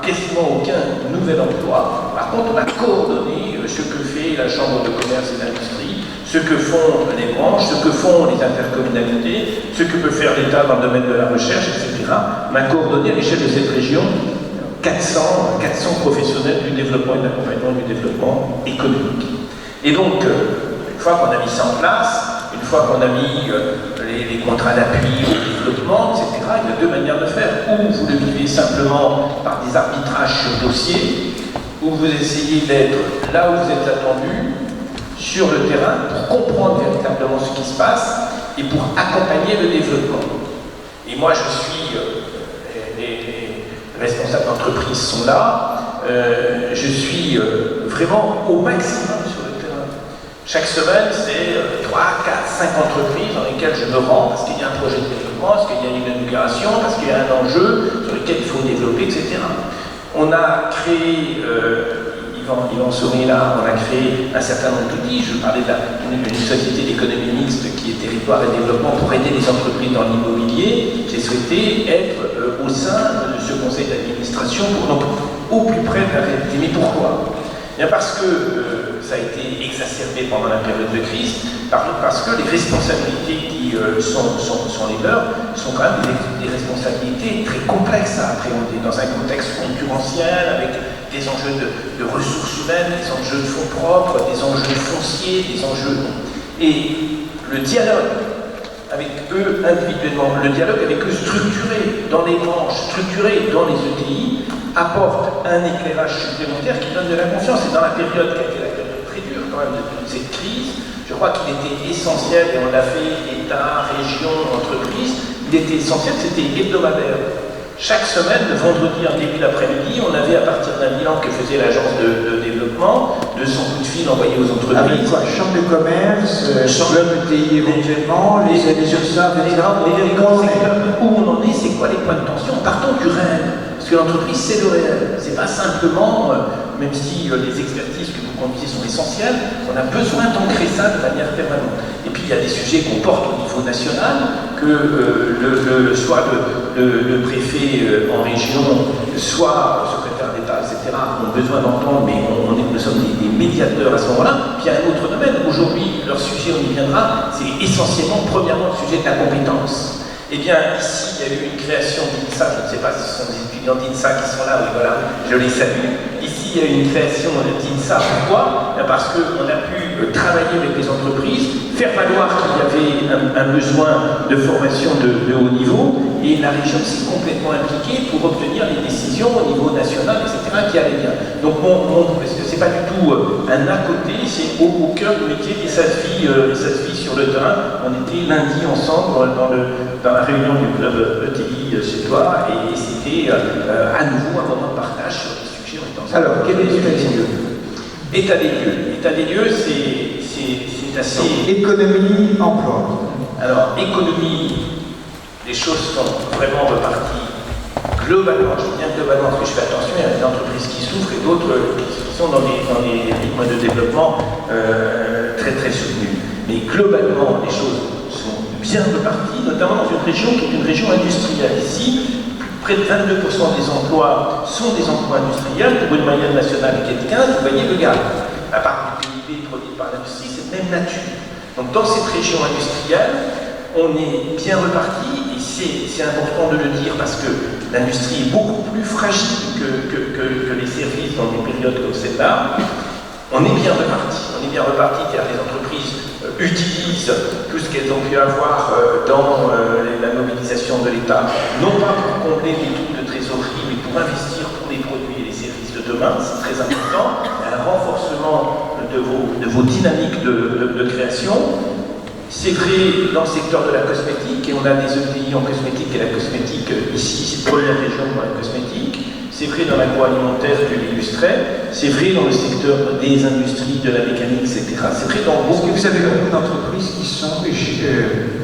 Speaker 5: quasiment aucun nouvel emploi. Par contre, on a coordonné ce que fait la Chambre de commerce et d'industrie, ce que font les branches, ce que font les intercommunalités, ce que peut faire l'État dans le domaine de la recherche, etc. On a coordonné à l'échelle de cette région 400 professionnels du développement et de l'accompagnement du développement économique. Et donc, une fois qu'on a mis ça en place, une fois qu'on a mis les contrats d'appui au développement, etc., il y a deux manières de faire. Ou vous le vivez simplement par des arbitrages sur dossier, ou vous essayez d'être là où vous êtes attendu, sur le terrain, pour comprendre véritablement ce qui se passe et pour accompagner le développement. Et moi, je suis, les responsables d'entreprise sont là, je suis vraiment au maximum sur le terrain. Chaque semaine, c'est 3, 4, 5 entreprises dans lesquelles je me rends parce qu'il y a un projet de développement, parce qu'il y a une inauguration, parce qu'il y a un enjeu sur lequel il faut développer, etc. On a créé, Yvan Souris là, on a créé un certain nombre d'outils. Je parlais d'une société d'économie mixte qui est territoire et développement pour aider les entreprises dans l'immobilier. J'ai souhaité être au sein de ce conseil d'administration pour donc au plus près de la réalité. Mais pourquoi? Bien parce que ça a été exacerbé pendant la période de crise, parce que les responsabilités qui sont les leurs sont quand même des responsabilités très complexes à appréhender dans un contexte concurrentiel avec des enjeux de ressources humaines, des enjeux de fonds propres, des enjeux fonciers, des enjeux... Et le dialogue avec eux individuellement, le dialogue avec eux structuré dans les branches, structuré dans les ETI, apporte un éclairage supplémentaire qui donne de la confiance. Et dans la période qui a été la période très dure quand même de toute cette crise, je crois qu'il était essentiel, et on l'a fait, État, région, entreprise, il était essentiel, c'était hebdomadaire. Chaque semaine, le vendredi en début d'après-midi, on avait à partir d'un bilan que faisait l'agence de développement, 200 coups de fil envoyés aux entreprises.
Speaker 1: Avec quoi? Chambre de commerce, club ETI éventuellement, les URSSAF, etc.
Speaker 5: Où on en est, c'est quoi les points de tension? Partons du réel. Parce que l'entreprise, c'est le réel. C'est pas simplement, même si les expertises que vous conduisez sont essentielles, on a besoin d'ancrer ça de manière permanente. Et puis il y a des sujets qu'on porte au niveau national, que soit le préfet en région, soit le secrétaire d'État, etc., ont besoin d'entendre, mais nous sommes des médiateurs à ce moment-là. Puis il y a un autre domaine. Aujourd'hui, leur sujet, on y viendra, c'est essentiellement, premièrement, le sujet de la compétence. Eh bien, ici, il y a eu une création d'INSA, je ne sais pas si ce sont des étudiants d'INSA qui sont là, oui, voilà, je les salue. Ici, il y a eu une création d'INSA, pourquoi? Parce qu'on a pu travailler avec les entreprises, faire valoir qu'il y avait un besoin de formation de haut niveau, et la région s'est complètement impliquée pour obtenir les décisions au niveau national, etc., qui allaient bien. Donc, c'est pas du tout un à côté, c'est au cœur du métier, et ça se vit sur le terrain. On était lundi ensemble dans la réunion du club ETI chez toi, et c'était à nouveau un moment de partage sur les sujets.
Speaker 1: Alors, quel est l'état des lieux?
Speaker 5: État des lieux. État des lieux, c'est assez...
Speaker 1: Économie, emploi.
Speaker 5: Alors, économie, les choses sont vraiment reparties globalement. Je dis bien globalement parce que je fais attention, il y a des entreprises qui souffrent et d'autres qui sont dans des rythmes de développement très très soutenus. Mais globalement, les choses sont bien reparties, notamment dans une région qui est une région industrielle. Ici, près de 22% des emplois sont des emplois industriels, pour une moyenne nationale qui est de 15, vous voyez le gap. À part du PIB produit par l'industrie, c'est de même nature. Donc dans cette région industrielle, on est bien reparti, et c'est important de le dire parce que l'industrie est beaucoup plus fragile que les services dans des périodes comme celle-là. On est bien reparti car les entreprises utilisent tout ce qu'elles ont pu avoir dans la mobilisation de l'État, non pas pour combler les trous de trésorerie, mais pour investir pour les produits et les services de demain, c'est très important, un renforcement de vos dynamiques de création. C'est vrai dans le secteur de la cosmétique, et on a des ETI en cosmétique, et la cosmétique ici, c'est la première région pour la cosmétique. C'est vrai dans l'agroalimentaire, tu l'illustrais. C'est vrai dans le secteur des industries, de la mécanique, etc. C'est vrai dans beaucoup.
Speaker 1: Est-ce que vous avez beaucoup d'entreprises qui sont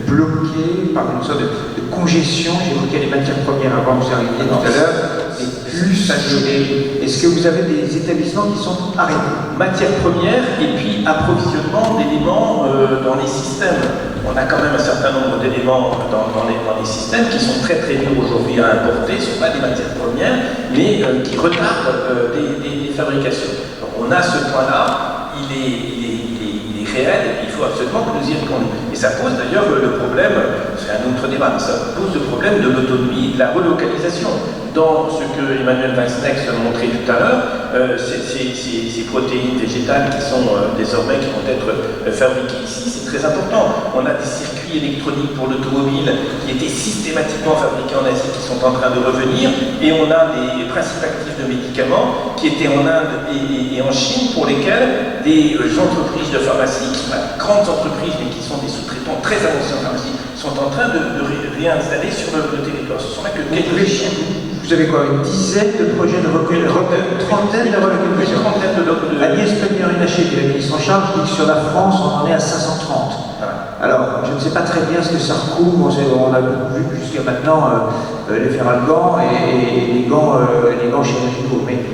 Speaker 1: bloquées par une sorte de congestion? J'évoquais les matières premières avant, vous arriviez tout à l'heure. Et plus est-ce que vous avez des établissements qui sont arrêtés?
Speaker 5: Matières premières et puis approvisionnement d'éléments dans les systèmes. On a quand même un certain nombre d'éléments dans les systèmes qui sont très très durs aujourd'hui à importer, ce ne sont pas des matières premières, mais qui retardent des fabrications. Donc on a ce point-là, il est réel, et il faut absolument que nous y répondions. Et ça pose d'ailleurs le problème, c'est un autre débat, mais ça pose le problème de l'autonomie et de la relocalisation. Dans ce que Emmanuel Weinsnecht montrait tout à l'heure, ces protéines végétales qui sont désormais, qui vont être fabriquées ici, c'est très important. On a des circuits électroniques pour l'automobile qui étaient systématiquement fabriqués en Asie, qui sont en train de revenir, et on a des principes actifs de médicaments qui étaient en Inde et en Chine, pour lesquels des entreprises de pharmacie, qui sont des grandes entreprises, mais qui sont des sous-traitants très avancés en pharmacie, sont en train de réinstaller sur le territoire. Ce sont là que quelques
Speaker 1: Vous avez quoi, une dizaine de projets de relocalisation? Une trentaine de relocalisation. Agnès Pannier-Runacher, qui est la ministre en charge, dit que sur la France, on en est à 530. Alors, je ne sais pas très bien ce que ça recouvre. On a beaucoup vu jusqu'à maintenant les ferragants et les gants chirurgicaux. Mais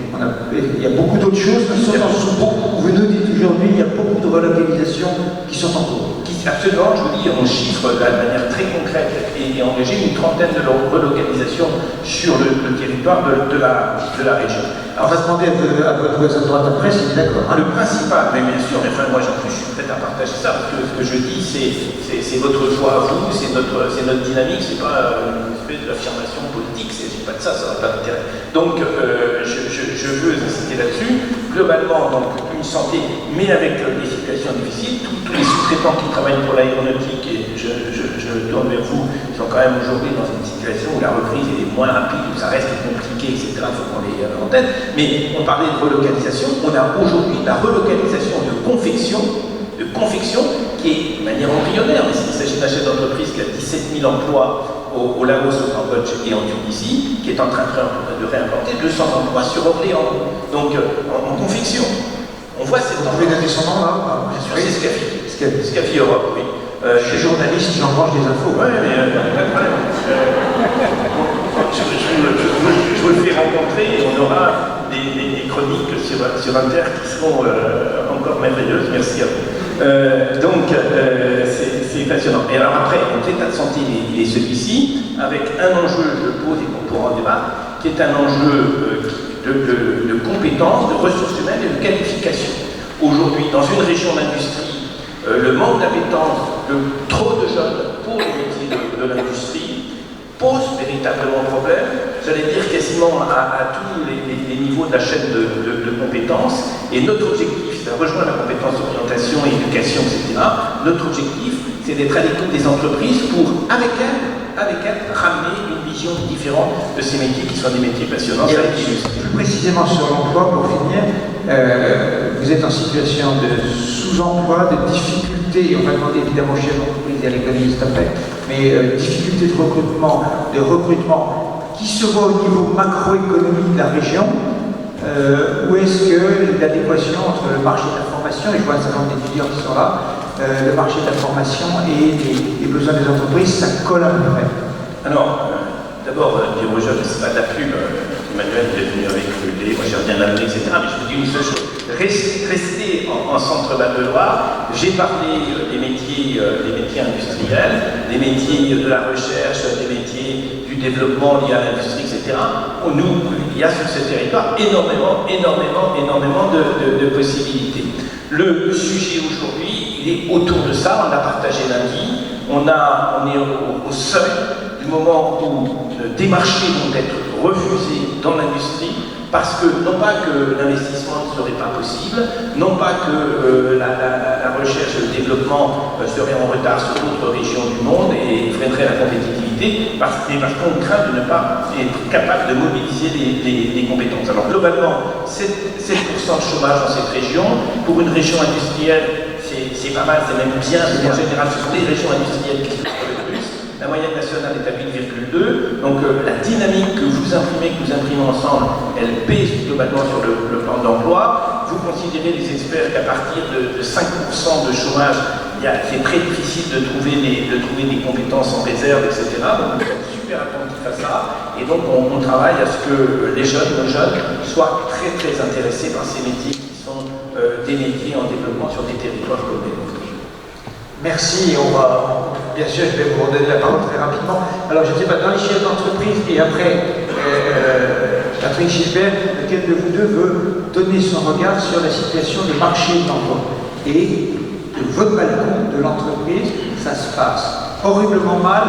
Speaker 1: il y a beaucoup d'autres choses qui sont en cours. Vous nous dites aujourd'hui qu'il y a beaucoup de relocalisations qui sont en cours.
Speaker 5: Absolument, je vous dis, on chiffre de manière très concrète et engagée une trentaine de relocalisations sur le territoire de la région.
Speaker 1: Alors, on va demander à votre voisin de droite après s'il est d'accord.
Speaker 5: Le principal, mais bien sûr, enfin, moi je suis prêt à partager ça, parce que ce que je dis, c'est votre choix à vous, c'est notre dynamique, c'est pas une espèce d'affirmation politique, j'ai pas de ça n'aurait pas d'intérêt. Donc, je veux insister là-dessus. Globalement, donc, une santé, mais avec des situations difficiles, tous les sous-traitants qui travaillent pour l'aéronautique, et je tourne vers vous, sont quand même aujourd'hui dans une situation où la reprise est moins rapide, où ça reste compliqué, etc. Il faut qu'on les en tête. Mais on parlait de relocalisation, on a aujourd'hui la relocalisation de confection qui est de manière embryonnaire, mais il s'agit d'un chef d'entreprise qui a 17 000 emplois au Laos, au Cambodge et en Tunisie, qui est en train de réimplanter 200 emplois sur Orléans, donc en confection. On voit cette...
Speaker 1: Vous pouvez donner son nom là?
Speaker 5: Bien sûr, c'est Scafi Europe, oui.
Speaker 1: Je suis journaliste, j'en branche des infos.
Speaker 5: Oui, mais pas de problème. Je vous le fais rencontrer et on aura des chroniques sur Inter qui seront encore merveilleuses. Merci à vous. Donc, c'est passionnant. Et alors après, donc l'état de santé, il est celui-ci, avec un enjeu, je le pose et qu'on pourra en débattre, qui est un enjeu de compétences, de ressources humaines et de qualification. Aujourd'hui, dans une région d'industrie, le manque d'appétence de trop de jeunes pour les métiers de l'industrie pose véritablement problème, j'allais dire quasiment à tous les niveaux de la chaîne de compétences. Et notre objectif, ça rejoint la compétence d'orientation, éducation, etc. Notre objectif, c'est d'être à l'écoute des entreprises pour, avec elles, ramener une vision différente de ces métiers qui sont des métiers passionnants.
Speaker 1: Plus précisément sur l'emploi, pour finir, vous êtes en situation de sous-emploi, de difficulté, on va demander évidemment au chef d'entreprise et à l'économiste après, mais difficulté de recrutement qui se voit au niveau macroéconomique de la région, ou est-ce que l'adéquation entre le marché de la formation, et je vois un certain nombre d'étudiants qui sont là, le marché de la formation et les besoins des entreprises, ça colle à peu près?
Speaker 5: Alors, d'abord, dire aux jeunes, c'est pas de la pub, Emmanuel est venu avec l'idée, moi j'ai rien amené, etc. Mais je vous dis une seule chose, restez en centre-Val de Loire, j'ai parlé des métiers industriels, des métiers de la recherche, des métiers du développement lié à l'industrie, etc. Il y a sur ce territoire énormément de possibilités. Le sujet aujourd'hui, il est autour de ça, on l'a partagé lundi, on est au seuil du moment où des marchés vont être refusés dans l'industrie, parce que, non pas que l'investissement ne serait pas possible, non pas que la recherche et le développement seraient en retard sur d'autres régions du monde et freineraient la compétitivité, parce qu'on craint de ne pas être capable de mobiliser les compétences. Alors globalement, 7% de chômage dans cette région, pour une région industrielle, c'est pas mal, c'est même bien, en général, ce sont les régions industrielles qui souffrent le plus. La moyenne nationale est à 8,2, donc la dynamique que vous imprimez ensemble, elle pèse globalement sur le plan d'emploi. Vous considérez, les experts, qu'à partir de 5% de chômage, c'est très difficile de trouver des compétences en réserve, etc. Donc vous êtes super attentifs à ça, et donc on travaille à ce que nos jeunes, soient très très intéressés par ces métiers qui sont des métiers en développement sur des territoires comme les nôtres.
Speaker 1: Merci, bien sûr, je vais vous redonner la parole très rapidement. Alors, je ne sais pas, dans les chefs d'entreprise et après, Patrick Gilbert, lequel de vous deux veut donner son regard sur la situation du marché de l'emploi? Et de votre balcon de l'entreprise, ça se passe horriblement mal,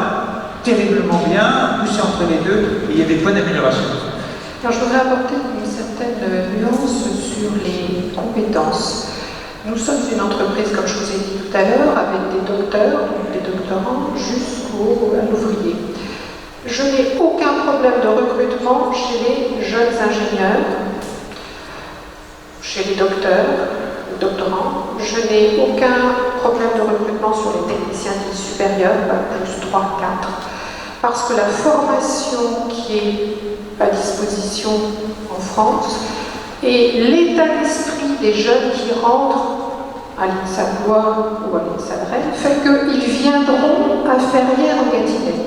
Speaker 1: terriblement bien, poussé entre les deux, et il y a des points d'amélioration.
Speaker 2: Alors, je voudrais apporter une certaine nuance sur les compétences. Nous sommes une entreprise, comme je vous ai dit tout à l'heure, avec des docteurs, donc des doctorants, jusqu'au l'ouvrier. Je n'ai aucun problème de recrutement chez les jeunes ingénieurs, chez les docteurs, les doctorants. Je n'ai aucun problème de recrutement sur les techniciens dits supérieurs, plus 3, 4. Parce que la formation qui est à disposition en France et l'état d'esprit des jeunes qui rentrent à l'INSA Blois ou à l'INSA Rennes fait qu'ils viendront à Ferrières-en-Gâtinais.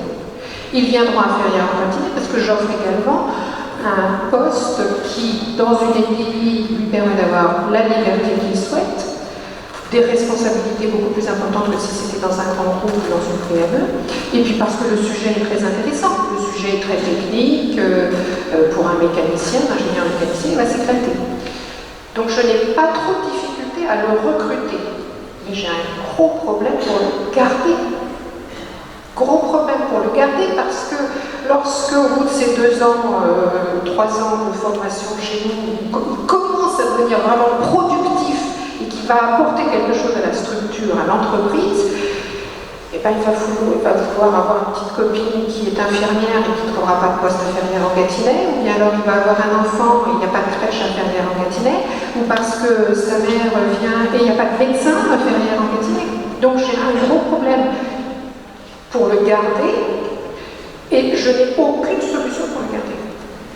Speaker 2: Ils viendront à Ferrières-en-Gâtinais parce que j'offre également un poste qui, dans une ETI, lui permet d'avoir la liberté qu'il souhaite, des responsabilités beaucoup plus importantes que si c'était dans un grand groupe ou dans une PME, et puis parce que le sujet est très intéressant, le sujet est très technique, pour un mécanicien, un ingénieur mécanicien, il va s'éclater. Donc je n'ai pas trop de difficulté à le recruter, mais j'ai un gros problème pour le garder. Gros problème pour le garder parce que lorsque, au bout de ces 2 ans, 3 ans de formation chez nous, il commence à devenir vraiment productif et qui va apporter quelque chose à la structure, à l'entreprise, et ben il va pouvoir avoir une petite copine qui est infirmière et qui ne trouvera pas de poste infirmière en Gâtinais, ou bien alors il va avoir un enfant et il n'y a pas de crèche infirmière en Gâtinais, ou parce que sa mère vient et il n'y a pas de médecin infirmière en Gâtinais. Donc j'ai un gros problème pour le garder et je n'ai aucune solution pour le garder.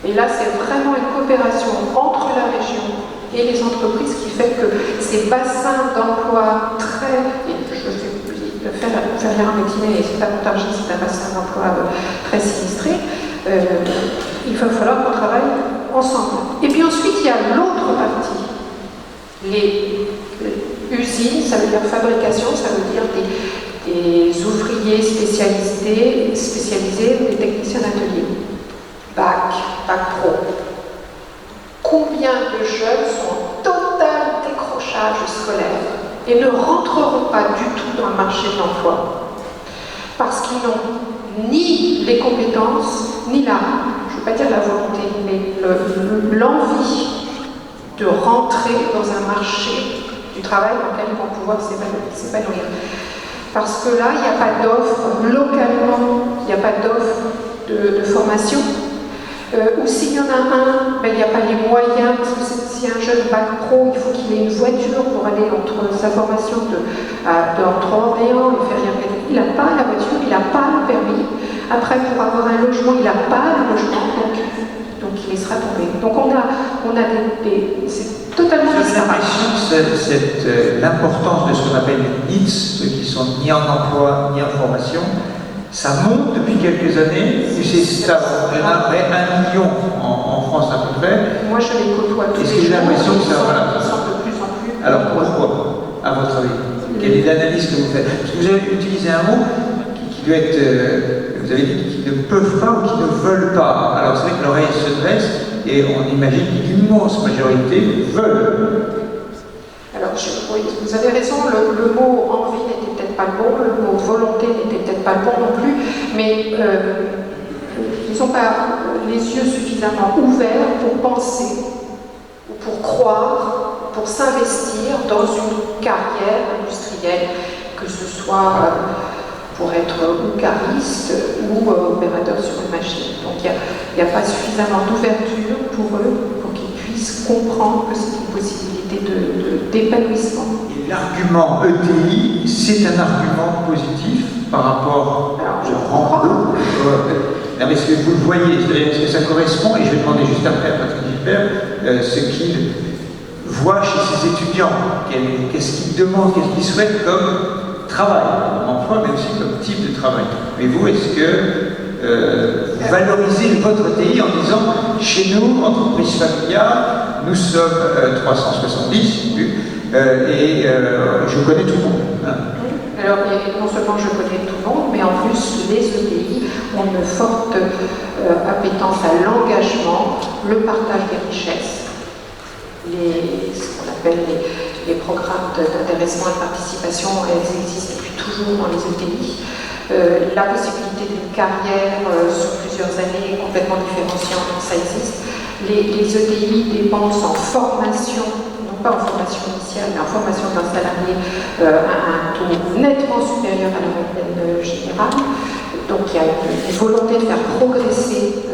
Speaker 2: Et là, c'est vraiment une coopération entre la région et les entreprises qui fait que ces bassins d'emploi très... Et je vais faire Ferrières-en-Gâtinais, et c'est pas Montargis, c'est un bassin d'emploi très sinistré. Il va falloir qu'on travaille ensemble. Et puis ensuite, il y a l'autre partie. Les usines, ça veut dire fabrication, ça veut dire des ouvriers spécialisés, des techniciens d'atelier. Bac pro. Combien de jeunes sont en total décrochage scolaire et ne rentreront pas du tout dans le marché de l'emploi parce qu'ils n'ont ni les compétences, ni je ne veux pas dire la volonté, mais l'envie de rentrer dans un marché du travail dans lequel ils vont pouvoir s'épanouir. Parce que là, il n'y a pas d'offre localement, il n'y a pas d'offre de formation. Ou s'il y en a un, ben, il n'y a pas les moyens, parce que si un jeune bac pro, il faut qu'il ait une voiture pour aller entre sa formation entre Orléans et Ferrières-Gagny. Il n'a pas la voiture, il n'a pas le permis. Après, pour avoir un logement, il n'a pas le logement, donc il laissera tomber. Donc on a c'est totalement
Speaker 1: disparate. J'ai l'impression que l'importance de ce qu'on appelle les NEETs, ceux qui sont ni en emploi ni en formation, ça monte depuis quelques années, c'est stable. Il y en a à peu près 1 million en France à peu près.
Speaker 2: Moi je les côtoie tous les jours.
Speaker 1: J'ai l'impression que ça
Speaker 2: ils sont de plus en plus.
Speaker 1: Alors pourquoi, à votre avis? Quelle est l'analyse que vous faites? Parce que vous avez utilisé un mot qui doit être, vous avez dit qu'ils ne peuvent pas ou qu'ils ne veulent pas. Alors c'est vrai que l'oreille se dresse et on imagine que l'immense majorité veulent.
Speaker 2: Alors, oui, vous avez raison, le mot envie n'était peut-être pas le bon, le mot volonté n'était peut-être pas le bon non plus, mais ils n'ont pas les yeux suffisamment ouverts pour penser, ou pour croire, pour s'investir dans une carrière industrielle, que ce soit pour être ou cariste ou opérateur sur une machine. Donc il n'y a pas suffisamment d'ouverture pour eux, pour qu'ils puissent comprendre que c'est une possibilité d'épanouissement.
Speaker 1: Et l'argument ETI, c'est un argument positif par rapport au rencontre. Non, mais ce que vous le voyez, est-ce que ça correspond, et je vais demander juste après à Patrick Gilbert, ce qu'il voit chez ses étudiants, qu'est-ce qu'ils demandent, qu'est-ce qu'ils souhaitent comme travail, emploi, mais aussi comme type de travail. Mais vous, est-ce que vous valorisez votre ETI en disant, chez nous, entreprise familiale, nous sommes 370, et je connais tout le monde. Hein.
Speaker 2: Alors, non seulement je connais tout le monde, mais en plus, les ETI ont une forte appétence à l'engagement, le partage des richesses, ce qu'on appelle les programmes d'intéressement et de participation, elles existent depuis toujours dans les ETI. La possibilité d'une carrière sur plusieurs années complètement différenciante, ça existe. Les ETI dépensent en formation, non pas en formation initiale, mais en formation d'un salarié, un taux nettement supérieur à la moyenne générale. Donc il y a une volonté de faire progresser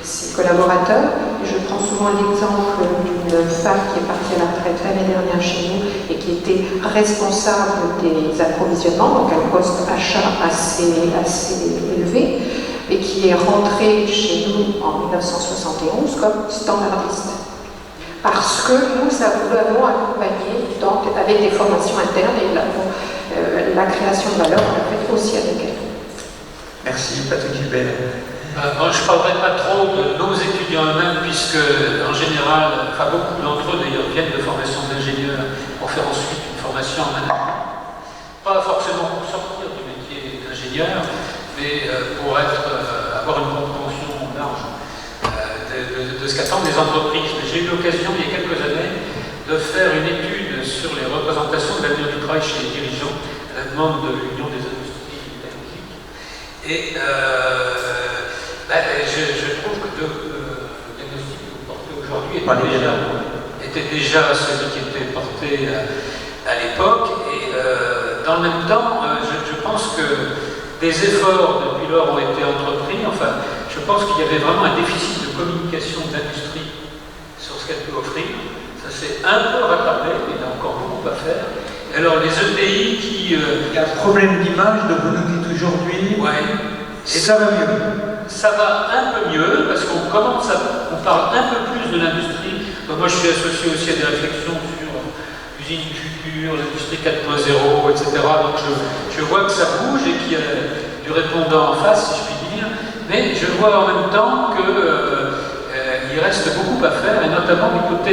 Speaker 2: ses collaborateurs. Je prends souvent l'exemple d'une femme qui est partie à la retraite l'année dernière chez nous et qui était responsable des approvisionnements, donc un poste achat assez élevé, et qui est rentrée chez nous en 1971 comme standardiste. Parce que nous l'avons accompagnée avec des formations internes et la création de valeur, on l'a fait aussi avec elle.
Speaker 1: Merci, Patrick Gilbert.
Speaker 4: Moi, je ne parlerai pas trop de nos étudiants eux-mêmes, puisque, en général, beaucoup d'entre eux, d'ailleurs, viennent de formation d'ingénieur pour faire ensuite une formation en management. Pas forcément pour sortir du métier d'ingénieur, mais pour avoir une compréhension large de ce qu'attendent les entreprises. J'ai eu l'occasion, il y a quelques années, de faire une étude sur les représentations de l'avenir du travail chez les dirigeants, à la demande de l'Union des industries métallurgiques. Et je trouve que le diagnostic que vous portez aujourd'hui était déjà celui qui était porté à l'époque. Et dans le même temps, je pense que des efforts depuis lors ont été entrepris. Enfin, je pense qu'il y avait vraiment un déficit de communication de l'industrie sur ce qu'elle peut offrir. Ça s'est un peu rattrapé, mais il y a encore beaucoup à faire. Alors les ETI qui...
Speaker 1: Il y a un problème d'image, donc vous nous dites aujourd'hui, ça va mieux.
Speaker 4: Ça va un peu mieux, parce qu'on parle un peu plus de l'industrie. Moi je suis associé aussi à des réflexions sur l'usine du futur, l'industrie 4.0, etc. Donc je vois que ça bouge et qu'il y a du répondant en face, si je puis dire. Mais je vois en même temps qu'il reste beaucoup à faire, et notamment du côté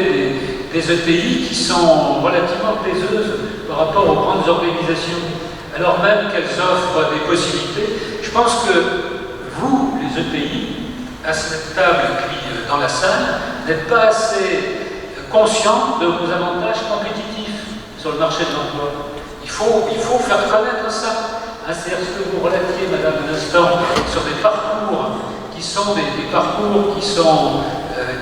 Speaker 4: des ETI qui sont relativement taiseuses par rapport aux grandes organisations, alors même qu'elles offrent des possibilités. Je pense que vous, les ETI, à cette table et puis dans la salle, n'êtes pas assez conscients de vos avantages compétitifs sur le marché de l'emploi. Il faut faire connaître ça. C'est ce que vous relatiez, Madame, un instant, sur des parcours qui sont des parcours qui sont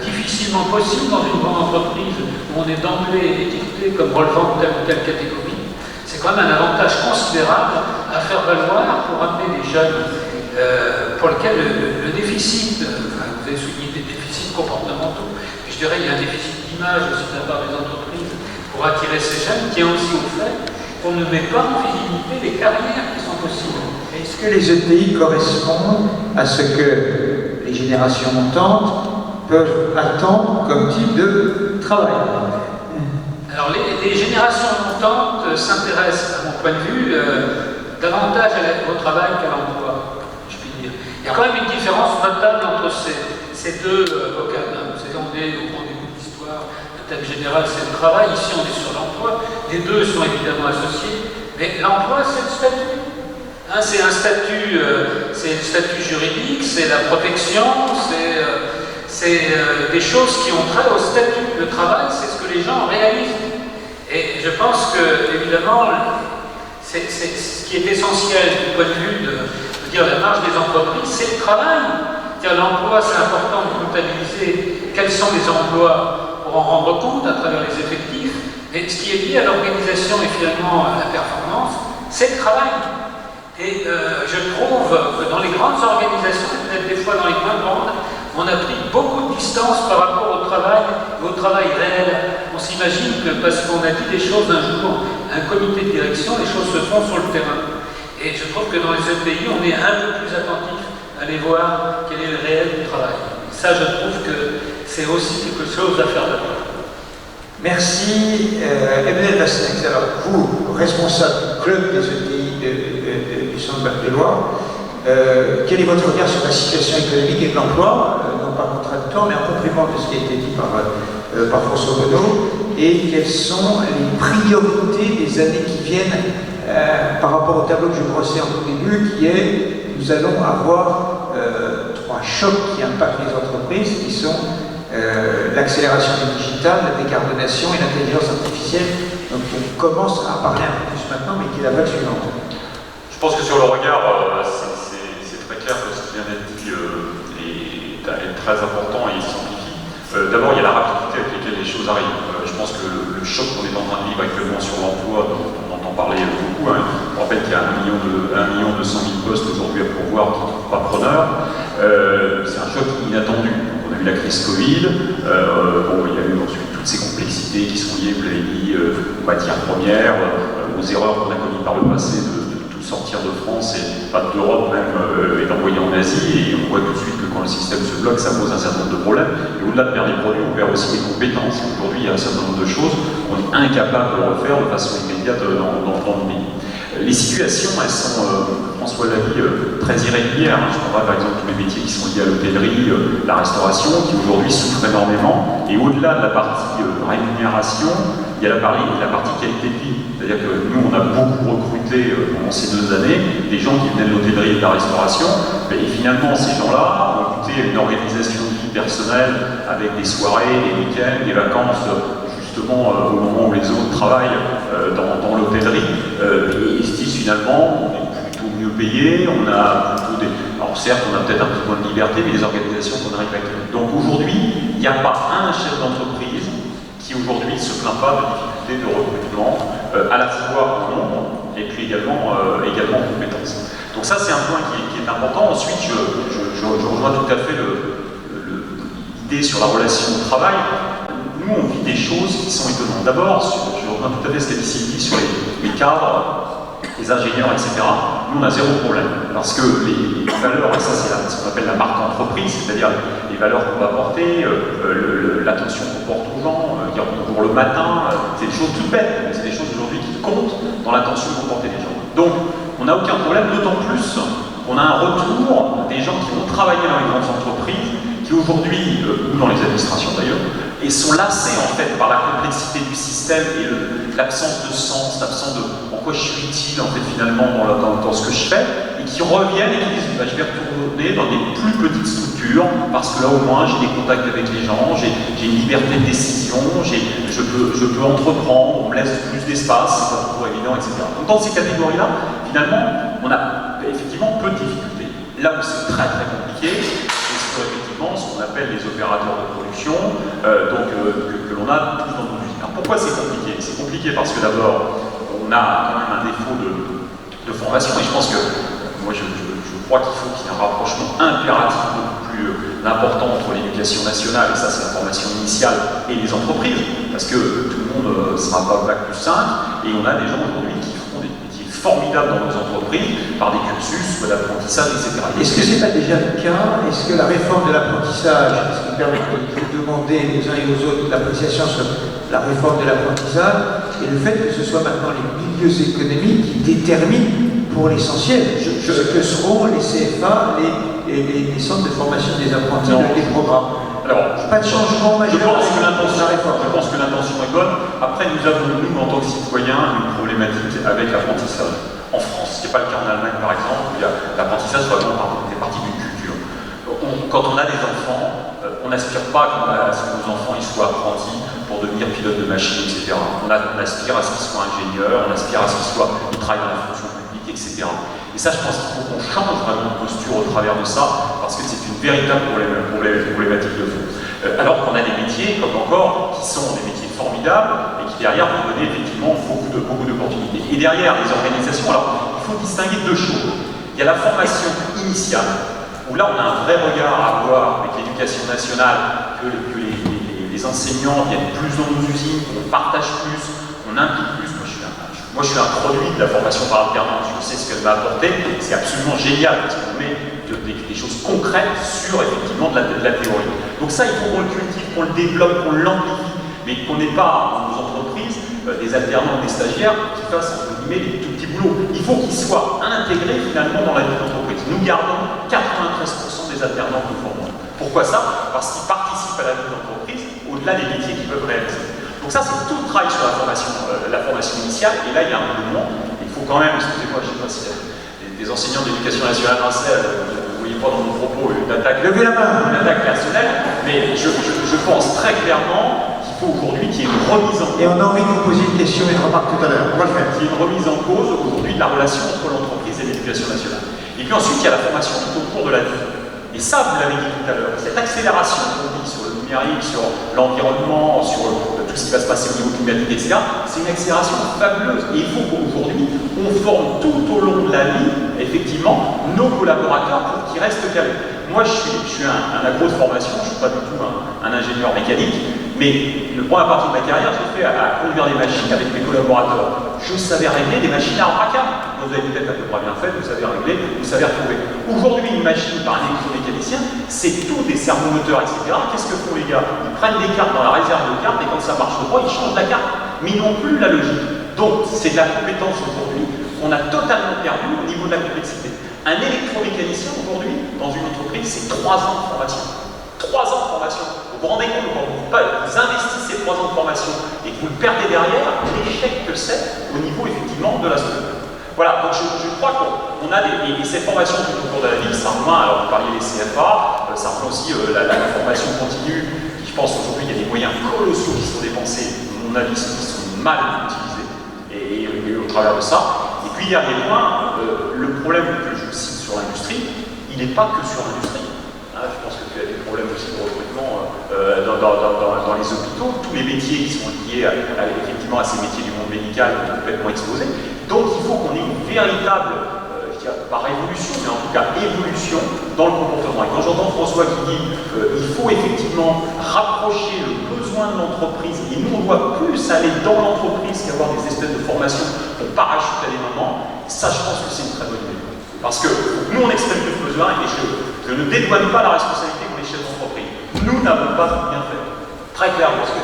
Speaker 4: difficilement possibles dans une grande entreprise où on est d'emblée étiqueté comme relevant de telle ou telle catégorie. C'est quand même un avantage considérable à faire valoir pour amener des jeunes pour lesquels le déficit, vous avez souligné des déficits comportementaux, mais je dirais qu'il y a un déficit d'image aussi de la part des entreprises pour attirer ces jeunes, tient aussi au fait qu'on ne met pas en visibilité les carrières qui sont possibles.
Speaker 1: Est-ce que les ETI correspondent à ce que les générations montantes peuvent attendre comme type de travail?
Speaker 4: Alors les générations montantes s'intéressent, à mon point de vue, davantage au travail qu'à l'emploi, je puis dire. Il y a quand même une différence notable entre ces deux vocales. Vous savez, on est au rendez-vous de l'histoire, le thème général c'est le travail, ici on est sur l'emploi, les deux sont évidemment associés, mais l'emploi c'est le statut. C'est un statut, c'est le statut juridique, c'est la protection, c'est des choses qui ont trait au statut. Le travail, c'est ce que les gens réalisent. Et je pense que, évidemment, c'est ce qui est essentiel du point de vue de dire la marge des entreprises, c'est le travail. L'emploi, c'est important de comptabiliser quels sont les emplois pour en rendre compte à travers les effectifs. Mais ce qui est lié à l'organisation et finalement à la performance, c'est le travail. Et je trouve que dans les grandes organisations, et peut-être des fois dans les moins grandes, on a pris beaucoup de distance par rapport au travail réel. On s'imagine que parce qu'on a dit des choses un jour à un comité de direction, les choses se font sur le terrain. Et je trouve que dans les ETI, on est un peu plus attentif à aller voir quel est le réel du travail. Ça, je trouve que c'est aussi quelque chose à faire d'abord.
Speaker 1: Merci. Emmanuel Vasnex, alors vous, responsable du club des ETI du Centre-Val de Loire, quel est votre regard sur la situation économique et de l'emploi, non pas contradictoire, mais en complément de ce qui a été dit par François Bonneau, et quelles sont les priorités des années qui viennent par rapport au tableau que je brossais en tout début, qui est, nous allons avoir trois chocs qui impactent les entreprises, qui sont l'accélération du digital, la décarbonation et l'intelligence artificielle. Donc on commence à parler un peu plus maintenant, mais qui est la vague suivante.
Speaker 3: Je pense que sur le regard, c'est très clair que ce qui vient d'être dit est très important et il s'amplifie. D'abord, il y a la rapidité avec laquelle les choses arrivent. Je pense que le choc qu'on est en train de vivre actuellement sur l'emploi, dont on entend parler beaucoup, on rappelle qu'il y a 1,2 million postes aujourd'hui à pourvoir qui ne trouvent pas preneur. C'est un choc inattendu. On a eu la crise Covid, il y a eu ensuite toutes ces complexités qui sont liées, vous l'avez dit, aux matières premières, aux erreurs qu'on a commises par le passé de sortir de France et pas d'Europe même et d'envoyer en Asie, et on voit tout de suite que quand le système se bloque, ça pose un certain nombre de problèmes. Et au-delà de perdre des produits, on perd aussi des compétences. Aujourd'hui, il y a un certain nombre de choses qu'on est incapable de refaire de façon immédiate dans le pays. Les situations, elles sont, François l'a dit, très irrégulières. Je prendrai par exemple tous les métiers qui sont liés à l'hôtellerie, la restauration, qui aujourd'hui souffrent énormément. Et au-delà de la partie rémunération, il y a la partie qualité de vie. C'est-à-dire que nous, on a beaucoup recruté pendant ces 2 années des gens qui venaient de l'hôtellerie et de la restauration. Et finalement, ces gens-là ont goûté à une organisation de vie personnelle avec des soirées, des week-ends, des vacances, justement au moment où les autres travaillent dans l'hôtellerie. Et ils se disent finalement, on est plutôt mieux payé, on a plutôt des... Alors certes, on a peut-être un petit peu de liberté, mais les organisations qu'on arrive à créer. Donc aujourd'hui, il n'y a pas un chef d'entreprise qui aujourd'hui ne se plaint pas de difficultés de recrutement, à la fois en nombre et puis également en compétences. Donc ça, c'est un point qui est important. Ensuite, je rejoins tout à fait l'idée sur la relation au travail. Nous, on vit des choses qui sont étonnantes. D'abord, je rejoins tout à fait ce qu'a dit Sylvie sur les cadres, les ingénieurs, etc. Nous, on a zéro problème. Parce que les valeurs, et ça c'est ce qu'on appelle la marque entreprise, c'est-à-dire les valeurs qu'on va porter, l'attention qu'on porte aux gens, dire bonjour le matin, c'est des choses toutes bêtes, mais c'est des choses aujourd'hui qui comptent dans l'attention qu'on porte les gens. Donc, on n'a aucun problème, d'autant plus qu'on a un retour des gens qui vont travailler dans les grandes entreprises, qui aujourd'hui, ou dans les administrations d'ailleurs, et sont lassés en fait par la complexité du système et l'absence de sens, l'absence de en quoi je suis utile en fait finalement dans ce que je fais, et qui reviennent et qui disent bah, je vais retourner dans des plus petites structures parce que là au moins j'ai des contacts avec les gens, j'ai une liberté de décision, je peux entreprendre, on me laisse plus d'espace, c'est pas toujours évident, etc. Donc dans ces catégories-là, finalement, on a effectivement peu de difficultés. Là où c'est très très compliqué, c'est sur effectivement ce qu'on appelle les opérateurs de production, que l'on a tous dans nos usines. Alors pourquoi c'est compliqué? C'est compliqué parce que d'abord, on a quand même un défaut de formation, et je pense que moi je crois qu'il faut qu'il y ait un rapprochement impératif beaucoup plus important entre l'éducation nationale, et ça c'est la formation initiale, et les entreprises, parce que tout le monde ne sera pas bac plus 5, et on a des gens aujourd'hui qui font des métiers formidables dans nos entreprises par des cursus d'apprentissage, etc.
Speaker 1: Est-ce que c'est pas déjà le cas? Est-ce que la réforme de l'apprentissage, ce qui permet de demander aux uns et aux autres l'appréciation sur la réforme de l'apprentissage, et le fait que ce soit maintenant les milieux économiques qui déterminent pour l'essentiel ce que seront les CFA, les centres de formation des apprentis, les programmes?
Speaker 3: Alors,
Speaker 1: pas de changement majeur.
Speaker 3: Je pense que l'intention est bonne. Après, nous avons, nous, en tant que citoyens, une problématique avec l'apprentissage. En France, ce n'est pas le cas en Allemagne, par exemple, où l'apprentissage vraiment fait partie d'une culture. Quand on a des enfants, on n'aspire pas à ce que nos enfants ils soient apprentis pour devenir pilote de machine, etc. On aspire à ce qu'ils soient ingénieurs, on aspire à ce qu'ils travaillent dans la fonction publique, etc. Et ça, je pense qu'il faut qu'on change vraiment de posture au travers de ça, parce que c'est une véritable problématique de fond. Alors qu'on a des métiers, comme encore, qui sont des métiers formidables, et qui derrière vont donner effectivement beaucoup d'opportunités. Et derrière les organisations, alors, il faut distinguer deux choses. Il y a la formation initiale, où là on a un vrai regard à avoir avec l'éducation nationale, que les enseignants viennent plus dans nos usines, qu'on partage plus, qu'on implique plus. Moi je suis un produit de la formation par alternance, je sais ce qu'elle m'a apporté, c'est absolument génial parce qu'on met des choses concrètes sur effectivement de la théorie. Donc ça, il faut qu'on le cultive, qu'on le développe, qu'on l'amplifie, mais qu'on n'ait pas dans nos entreprises des alternants, des stagiaires qui fassent entre guillemets des tout petits boulots. Il faut qu'ils soient intégrés finalement dans la vie d'entreprise. Nous gardons 93% des alternants que nous formons. Pourquoi ça? Parce qu'ils participent à la vie d'entreprise au-delà des métiers qu'ils peuvent réaliser. Donc ça, c'est tout le travail sur la formation initiale, et là, il y a un mouvement. Il faut quand même, excusez-moi, je ne sais pas si des enseignants d'éducation nationale vous ne voyez pas dans mon propos une attaque personnelle, mais je pense très clairement qu'il faut aujourd'hui qu'il y ait une remise en cause.
Speaker 1: Et on a envie de vous poser une question et une remarque tout à l'heure. On va le faire.
Speaker 3: Qu'il y ait une remise en cause aujourd'hui de la relation entre l'entreprise et l'éducation nationale. Et puis ensuite, il y a la formation tout au cours de la vie. Et ça, vous l'avez dit tout à l'heure, cette accélération qu'on dit sur le numérique, sur l'environnement, sur tout ce qui va se passer au niveau climatique, etc., c'est une accélération fabuleuse. Et il faut qu'aujourd'hui, on forme tout au long de la vie, effectivement, nos collaborateurs pour qu'ils restent calés. Moi, je suis un agro de formation, je ne suis pas du tout un ingénieur mécanique, mais la première partie de ma carrière, j'ai fait à conduire des machines avec mes collaborateurs. Je savais régler des machines à embracage. Vous avez peut-être à peu près bien fait, vous savez régler, vous savez retrouver. Aujourd'hui, une machine par un électromécanicien, c'est tout des servomoteurs, etc. Qu'est-ce que font les gars? Ils prennent des cartes dans la réserve de cartes, et quand ça marche pas, ils changent la carte. Mais ils n'ont plus la logique. Donc, c'est de la compétence aujourd'hui qu'on a totalement perdu au niveau de la complexité. Un électromécanicien aujourd'hui, dans une entreprise, c'est 3 ans de formation. 3 ans de formation. Vous vous rendez compte, quand vous investissez 3 ans de formation et que vous le perdez derrière, l'échec que c'est au niveau effectivement de la structure. Voilà, donc je crois qu'on a et ces formations tout au cours de la vie, ça rejoint, alors vous parliez des CFA, ça rejoint aussi la formation continue, qui je pense aujourd'hui il y a des moyens colossaux qui sont dépensés, à mon avis, qui sont mal utilisés, et au travers de ça. Et puis dernier point, le problème que je cite sur l'industrie, il n'est pas que sur l'industrie. Hein, je pense qu'il y a des problèmes aussi de recrutement dans les hôpitaux, tous les métiers qui sont liés effectivement à ces métiers du monde médical sont complètement exposés. Donc il faut qu'on ait une véritable, pas révolution, mais en tout cas évolution dans le comportement. Et quand j'entends François qui dit il faut effectivement rapprocher le besoin de l'entreprise, et nous on doit plus aller dans l'entreprise qu'avoir des espèces de formations qu'on parachute à des moments, ça je pense que c'est une très bonne idée. Parce que nous on exprime le besoin, et je ne dédouane pas la responsabilité pour les chefs d'entreprise. Nous n'avons pas bien fait. Très clairement. Parce que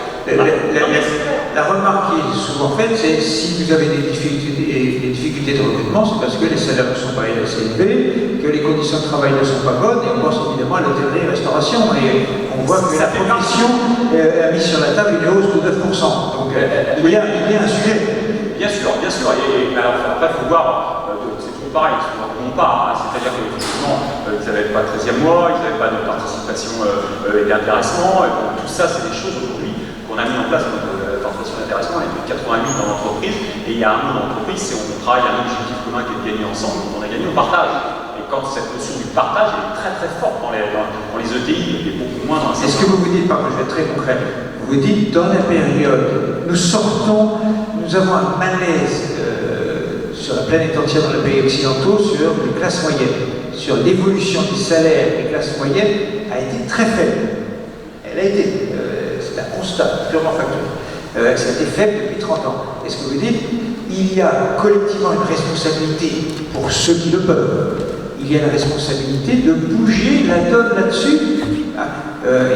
Speaker 1: la remarque qui est souvent faite, c'est si vous avez des difficultés de recrutement, c'est parce que les salaires ne sont pas assez élevés, que les conditions de travail ne sont pas bonnes, et on pense évidemment à l'hôtellerie et restauration. Et on voit que la profession a mis sur la table une hausse de 9%. Donc il y a un sujet.
Speaker 3: Bien sûr, bien sûr. Et alors après, il faut voir, c'est toujours pareil, on part. C'est-à-dire qu'effectivement, ils n'avaient pas de 13e mois, ils n'avaient pas de participation et d'intéressement. Tout ça, c'est des choses aujourd'hui qu'on a mis en place dans notre l'augmentation d'intéressement, elle est de 88 dans l'entreprise, et il y a un mot d'entreprise, c'est on travaille à un objectif commun qui est de gagner ensemble, donc on a gagné au partage. Et quand cette notion du partage est très très forte dans les ETI, et beaucoup moins dans la
Speaker 1: Est-ce que vous vous dites, pardon, je vais être très concret, vous vous dites, dans la période, nous avons un malaise sur la planète entière, dans les pays occidentaux, sur les classes moyennes, sur l'évolution des salaires des classes moyennes a été très faible. Elle a été, c'est un constat purement factuel. Ça a été faible depuis 30 ans. Est-ce que vous dites, il y a collectivement une responsabilité pour ceux qui le peuvent, il y a la responsabilité de bouger la donne là-dessus,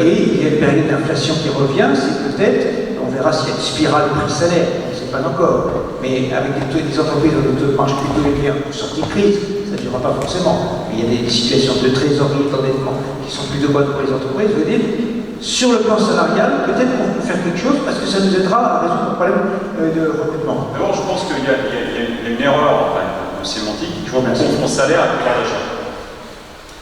Speaker 1: et il y a une période d'inflation qui revient, c'est peut-être, on verra s'il y a une spirale de prix-salaire, on ne sait pas encore, mais avec des entreprises dont le taux de marge plutôt élevé en sortie de crise, ça ne durera pas forcément. Mais il y a des situations de trésorerie, d'endettement qui sont plutôt bonnes pour les entreprises, vous dites, sur le plan salarial, peut-être qu'on peut faire quelque chose parce que ça nous aidera à résoudre le problème de recrutement.
Speaker 3: D'abord, je pense qu'il y a une erreur de sémantique. Il faut qu'on confond salaire avec pouvoir d'achat.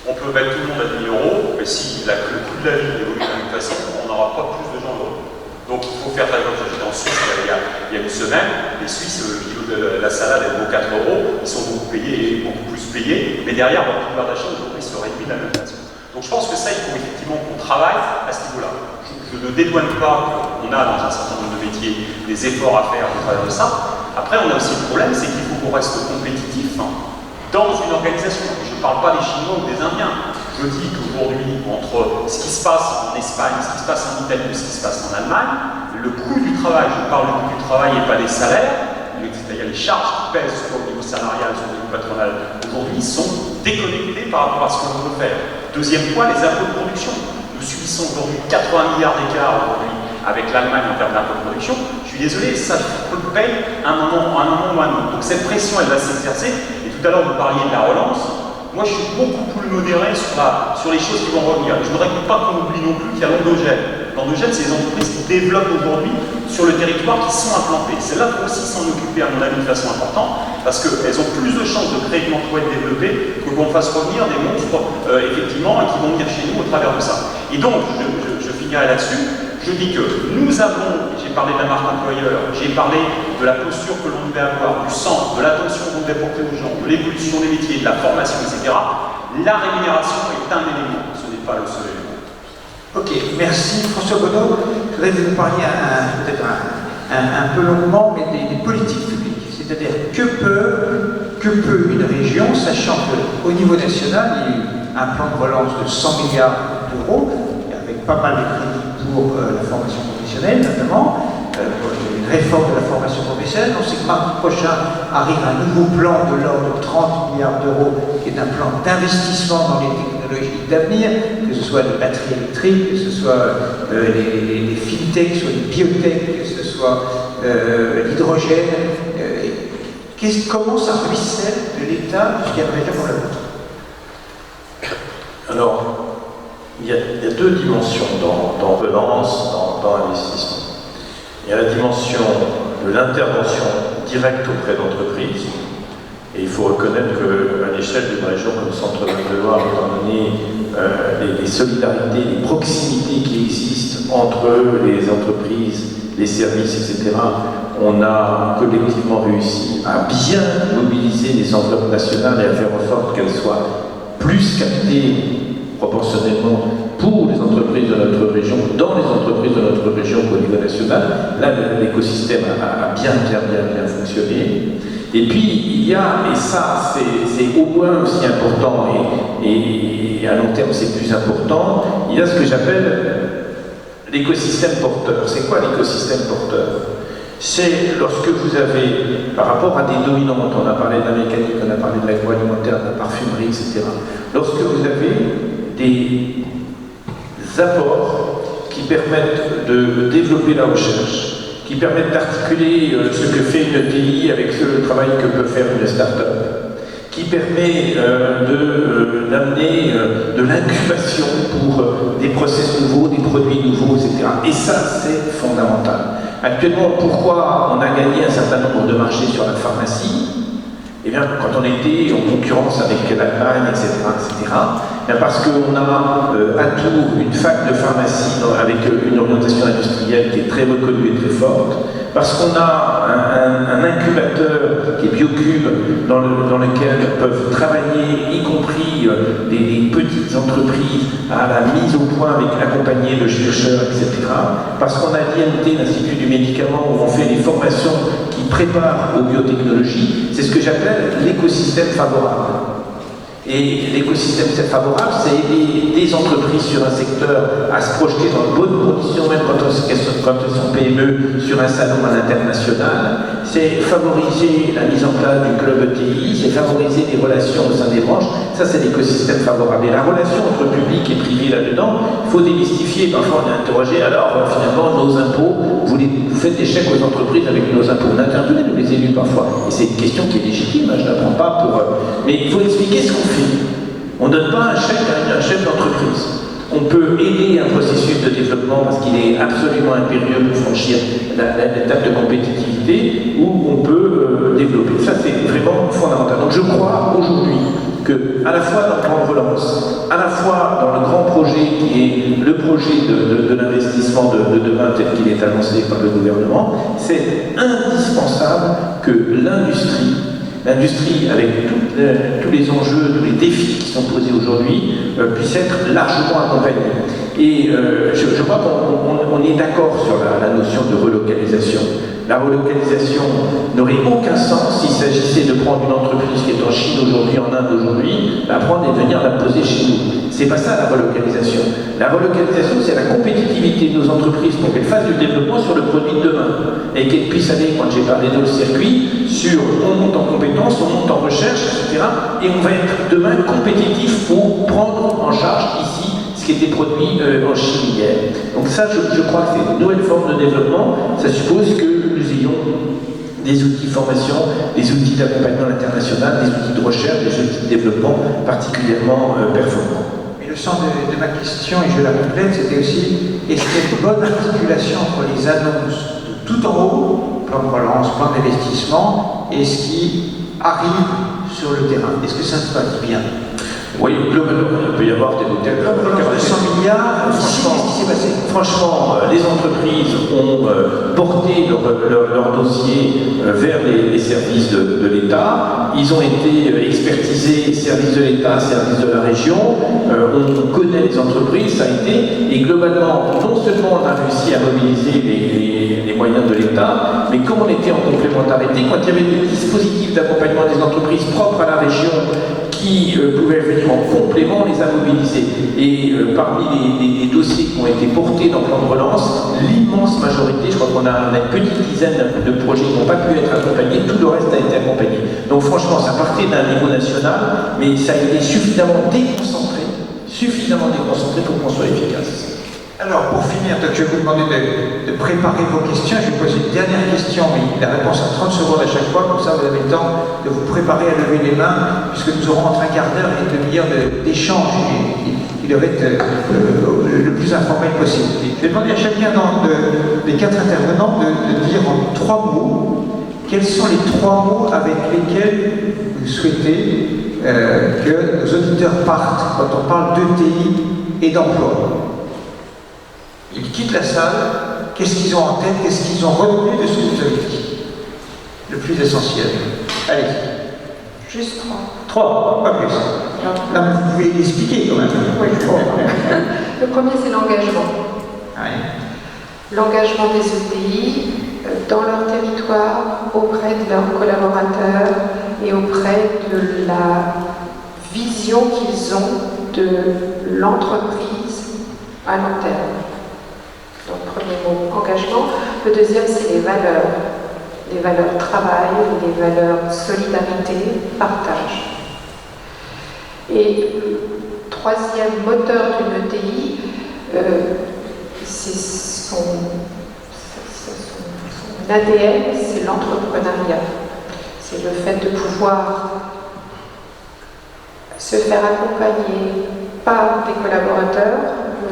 Speaker 3: On peut mettre tout le monde à 10 000 €, mais si le coût de la vie évolue de la même façon, on n'aura pas plus de gens heureux. Donc il faut faire très attention. J'étais en Suisse il y a une semaine, les Suisses, le kilo de la salade elle vaut 4 €, ils sont beaucoup plus payés, mais derrière leur pouvoir d'achat aujourd'hui se réduit de la même façon. Donc je pense que ça, il faut effectivement qu'on travaille à ce niveau-là. Je ne dédouane pas qu'on a dans un certain nombre de métiers des efforts à faire au travers de ça. Après, on a aussi le problème, c'est qu'il faut qu'on reste compétitif dans une organisation. Je ne parle pas des Chinois ou des Indiens. Je dis qu'aujourd'hui, entre ce qui se passe en Espagne, ce qui se passe en Italie ou ce qui se passe en Allemagne, le coût du travail, je parle du coût du travail et pas des salaires, il y a les charges qui pèsent soit au niveau salarial, soit au niveau patronal, aujourd'hui sont déconnectées par rapport à ce que l'on veut faire. Deuxième point, les impôts de production. Nous subissons aujourd'hui 80 milliards d'écart aujourd'hui avec l'Allemagne en termes d'impôts de production. Je suis désolé, ça paye un moment ou un autre. Donc cette pression, elle va s'exercer. Et tout à l'heure, vous parliez de la relance. Moi, je suis beaucoup plus modéré sur les choses qui vont revenir. Je ne voudrais pas qu'on oublie non plus qu'il y a l'endogène. L'endogène, c'est les entreprises qui développent aujourd'hui sur le territoire qui sont implantées. C'est là qu'il faut aussi s'en occuper, à mon avis, de façon importante, parce qu'elles ont plus de chances de créer de l'emploi et de développer que qu'on fasse revenir des monstres, effectivement, et qui vont venir chez nous au travers de ça. Et donc, je finirai là-dessus. Je dis que nous avons, j'ai parlé de la marque employeur, j'ai parlé de la posture que l'on devait avoir, du sens, de l'attention qu'on devait porter aux gens, de l'évolution des métiers, de la formation, etc. La rémunération est un élément, ce n'est pas le seul élément.
Speaker 1: Ok, merci. François Bonneau, je voudrais vous parler peut-être un peu longuement, mais des politiques publiques. C'est-à-dire, que peut une région, sachant qu'au niveau national, il y a eu un plan de relance de 100 milliards d'euros, avec pas mal de crédits pour la formation professionnelle, notamment, une réforme de la formation professionnelle. On sait que mardi prochain arrive un nouveau plan de l'ordre de 30 milliards d'euros, qui est un plan d'investissement dans les technologies d'avenir, que ce soit les batteries électriques, que ce soit les fintechs, soit les biotech, que ce soit l'hydrogène. Comment ça ruisselle de l'État jusqu'à une région comme la vôtre?
Speaker 5: Alors, il y a deux dimensions dans relance, dans investissement. Il y a la dimension de l'intervention directe auprès d'entreprises. Et il faut reconnaître qu'à l'échelle d'une région comme Centre-Val de Loire, étant donné les solidarités, les proximités qui existent entre les entreprises, les services, etc., on a collectivement réussi à bien mobiliser les enveloppes nationales et à faire en sorte qu'elles soient plus captées proportionnellement pour les entreprises de notre région, dans les entreprises de notre région qu'au niveau national. Là, l'écosystème a bien fonctionné. Et puis, il y a, et ça, c'est au moins aussi important, et à long terme, c'est plus important, il y a ce que j'appelle l'écosystème porteur. C'est quoi l'écosystème porteur? C'est lorsque vous avez, par rapport à des dominantes, on a parlé de la mécanique, on a parlé de l'agroalimentaire, de la parfumerie, etc. Lorsque vous avez des apports qui permettent de développer la recherche, qui permettent d'articuler ce que fait une ETI avec le travail que peut faire une start-up, qui permet d'amener de l'incubation pour des process nouveaux, des produits nouveaux, etc. Et ça, c'est fondamental. Actuellement, pourquoi on a gagné un certain nombre de marchés sur la pharmacie? Eh bien, quand on était en concurrence avec l'Allemagne, etc., parce qu'on a à Tours une fac de pharmacie avec une orientation industrielle industrielle qui est très reconnue et très forte, parce qu'on a un incubateur qui est BioCube dans lequel peuvent travailler, y compris des petites entreprises, à la mise au point avec accompagner de chercheurs, etc. Parce qu'on a l'IMT, l'Institut du médicament, où on fait des formations qui préparent aux biotechnologies. C'est ce que j'appelle l'écosystème favorable. Et l'écosystème favorable, c'est aider des entreprises sur un secteur à se projeter dans de bonnes conditions, même quand elles sont PME, sur un salon à l'international. C'est favoriser la mise en place du club ETI, c'est favoriser les relations au sein des branches. Ça, c'est l'écosystème favorable. Et la relation entre public et privé là-dedans, il faut démystifier. Parfois, on est interrogé, alors finalement, nos impôts, vous faites des chèques aux entreprises avec nos impôts. On interpelle nous les élus parfois. Et c'est une question qui est légitime, hein, je ne la prends pas pour... Mais il faut expliquer ce qu'on fait. On ne donne pas un chèque à un chef d'entreprise. On peut aider un processus de développement parce qu'il est absolument impérieux pour franchir l'étape de compétitivité, ou on peut développer. Ça, c'est vraiment fondamental. Donc je crois aujourd'hui que, à la fois dans le plan de relance, à la fois dans le grand projet qui est le projet de l'investissement de demain tel qu'il est annoncé par le gouvernement, c'est indispensable que l'industrie, avec tous les enjeux, tous les défis qui sont posés aujourd'hui, puisse être largement accompagnée. Et je crois qu'on est d'accord sur la notion de relocalisation. La relocalisation n'aurait aucun sens s'il s'agissait de prendre une entreprise qui est en Chine aujourd'hui, en Inde aujourd'hui, la prendre et venir la poser chez nous. C'est pas ça la relocalisation. La relocalisation, c'est la compétitivité de nos entreprises pour qu'elles fassent du développement sur le produit de demain. Et qu'elles puissent aller, quand j'ai parlé de le circuit, sur on monte en compétences, on monte en recherche, etc. Et on va être demain compétitif pour prendre en charge ici ce qui était produit en Chine hier. Donc ça, je crois que c'est une nouvelle forme de développement. Ça suppose que nous ayons des outils de formation, des outils d'accompagnement international, des outils de recherche, des outils de développement particulièrement performants.
Speaker 1: Mais le sens de ma question, et je la complète, c'était aussi, est-ce qu'il y a une bonne articulation entre les annonces de tout en haut, plan de relance, plan d'investissement, et ce qui arrive sur le terrain? Est-ce que ça se passe bien?
Speaker 5: Oui, globalement, il peut y avoir des hôtels.
Speaker 1: 100 milliards, qu'est-ce qui s'est passé?
Speaker 5: Franchement, les entreprises ont porté leur dossier vers les services de l'État. Ils ont été expertisés, services de l'État, services de la région. On connaît les entreprises, ça a été. Et globalement, non seulement on a réussi à mobiliser les moyens de l'État, mais comme on était en complémentarité, quand il y avait des dispositifs d'accompagnement des entreprises propres à la région qui pouvaient venir en complément, on les a mobilisés. Et parmi les dossiers qui ont été portés dans le plan de relance, l'immense majorité, je crois qu'on a une petite dizaine de projets qui n'ont pas pu être accompagnés, tout le reste a été accompagné. Donc franchement, ça partait d'un niveau national, mais ça a été suffisamment déconcentré pour qu'on soit efficace.
Speaker 1: Alors, pour finir, donc, je vais vous demander de préparer vos questions. Je vais poser une dernière question, mais la réponse en 30 secondes à chaque fois, comme ça vous avez le temps de vous préparer à lever les mains, puisque nous aurons entre un quart d'heure et une demi-heure d'échange qui doivent être le plus informel possible. Je vais demander à chacun des 4 intervenants de dire en 3 mots quels sont les 3 mots avec lesquels vous souhaitez que nos auditeurs partent quand on parle d'ETI et d'emploi. Ils quittent la salle, qu'est-ce qu'ils ont en tête, qu'est-ce qu'ils ont retenu de ce que vous avez dit? Le plus essentiel. Allez.
Speaker 2: Juste
Speaker 1: 3, pas plus. Là, vous pouvez l'expliquer quand même.
Speaker 2: Oui, le premier, c'est l'engagement.
Speaker 1: Oui.
Speaker 2: L'engagement des ETI dans leur territoire, auprès de leurs collaborateurs et auprès de la vision qu'ils ont de l'entreprise à long terme. Donc, premier mot, engagement. Le deuxième, c'est les valeurs. Les valeurs travail, les valeurs solidarité, partage. Et le troisième moteur d'une ETI, c'est son ADN, c'est l'entrepreneuriat. C'est le fait de pouvoir se faire accompagner par des collaborateurs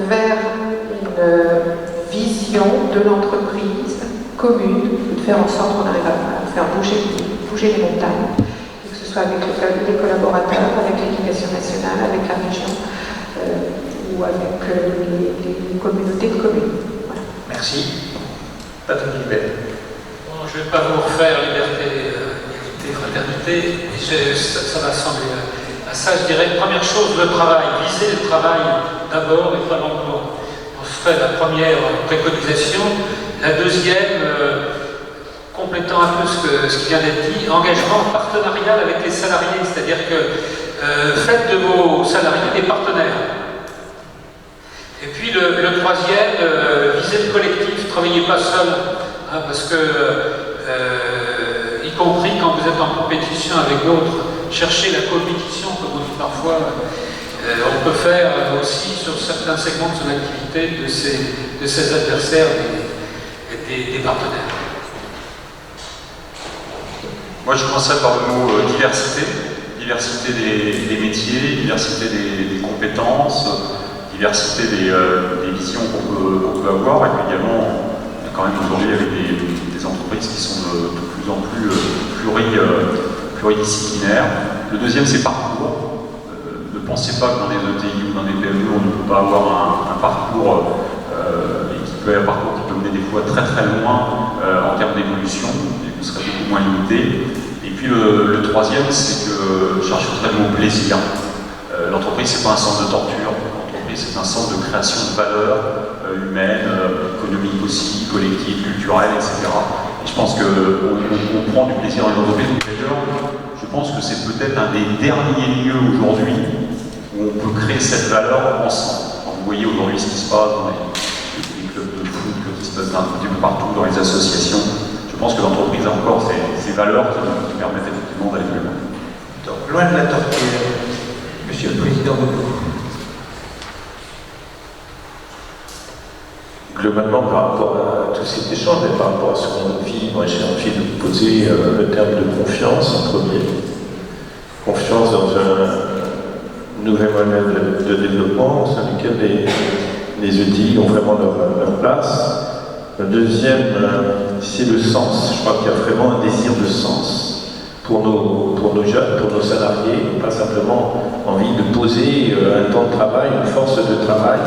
Speaker 2: vers une vision de l'entreprise commune, de faire en sorte qu'on arrive à faire bouger les montagnes, que ce soit avec les collaborateurs, avec l'éducation nationale, avec la région ou avec les communautés de communes. Voilà.
Speaker 1: Merci.
Speaker 5: Patrick Libert.
Speaker 4: Bon, je ne vais pas vous refaire liberté, égalité, fraternité. Ça va sembler à ça. Je dirais, première chose, le travail. Viser le travail d'abord et pas l'emploi. Ce serait la première préconisation. La deuxième, complétant un peu ce qui vient d'être dit, engagement partenarial avec les salariés. C'est-à-dire que faites de vos salariés des partenaires. Et puis le troisième, viser le collectif, travaillez pas seul, hein, parce que, y compris quand vous êtes en compétition avec d'autres, cherchez la compétition, comme on dit parfois, on peut faire aussi sur certains segments de son activité de ses adversaires des partenaires.
Speaker 3: Moi, je commencerai par le mot diversité. Diversité des métiers, diversité des compétences, diversité des visions qu'on peut avoir. Et puis également, on est quand même aujourd'hui avec des entreprises qui sont de plus en plus pluridisciplinaires. Le deuxième, c'est parcours. Ne pensez pas que dans des ETI ou dans des PME, on ne peut pas avoir un parcours et qui peut être un parcours qui peut mener des fois très très loin en termes d'évolution, et vous serez beaucoup moins limité. Et puis le troisième, c'est que je cherche très le mot plaisir. L'entreprise, c'est pas un centre de torture. L'entreprise, c'est un centre de création de valeur humaine, économique aussi, collective, culturelle, etc. Et je pense qu'on prend du plaisir dans les entreprises. D'ailleurs, je pense que c'est peut-être un des derniers lieux aujourd'hui où on peut créer cette valeur ensemble. Quand vous voyez aujourd'hui ce qui se passe dans les clubs de foot, ce qui se passe un petit peu partout, dans les associations, je pense que l'entreprise a encore ces valeurs qui permettent effectivement d'aller plus loin.
Speaker 1: Donc, loin de la torture, Monsieur le Président Bobo.
Speaker 5: Globalement, par rapport à tout cet échange et par rapport à ce qu'on vit, moi j'ai envie de vous poser le terme de confiance en premier. Confiance dans un nouvel modèle de développement au sein duquel les ETI ont vraiment leur place. Le deuxième, c'est le sens. Je crois qu'il y a vraiment un désir de sens pour nos jeunes, pour nos salariés, pas simplement envie de poser un temps de travail, une force de travail,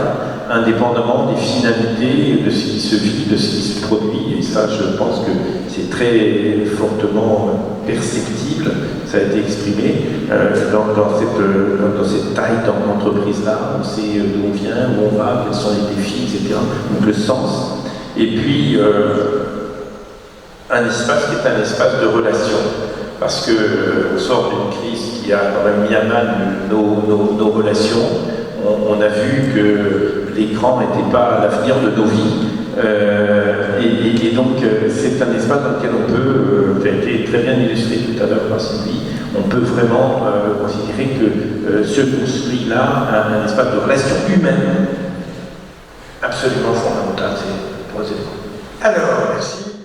Speaker 5: indépendamment des finalités, de ce qui se vit, de ce qui se produit. Et ça, je pense que c'est très fortement perceptible, ça a été exprimé dans cette taille d'entreprise-là, on sait d'où on vient, où on va, quels sont les défis, etc. Donc le sens. Et puis, un espace qui est un espace de relation. Parce qu'on sort d'une crise qui a quand même mis à mal nos relations. On a vu que l'écran n'était pas l'avenir de nos vies. Et donc, c'est un espace dans lequel on peut, qui a été très bien illustré tout à l'heure par Sylvie, on peut vraiment considérer que se construit là un espace de relation humaine absolument fondamental. C'est pour les éléments.
Speaker 1: Alors, merci.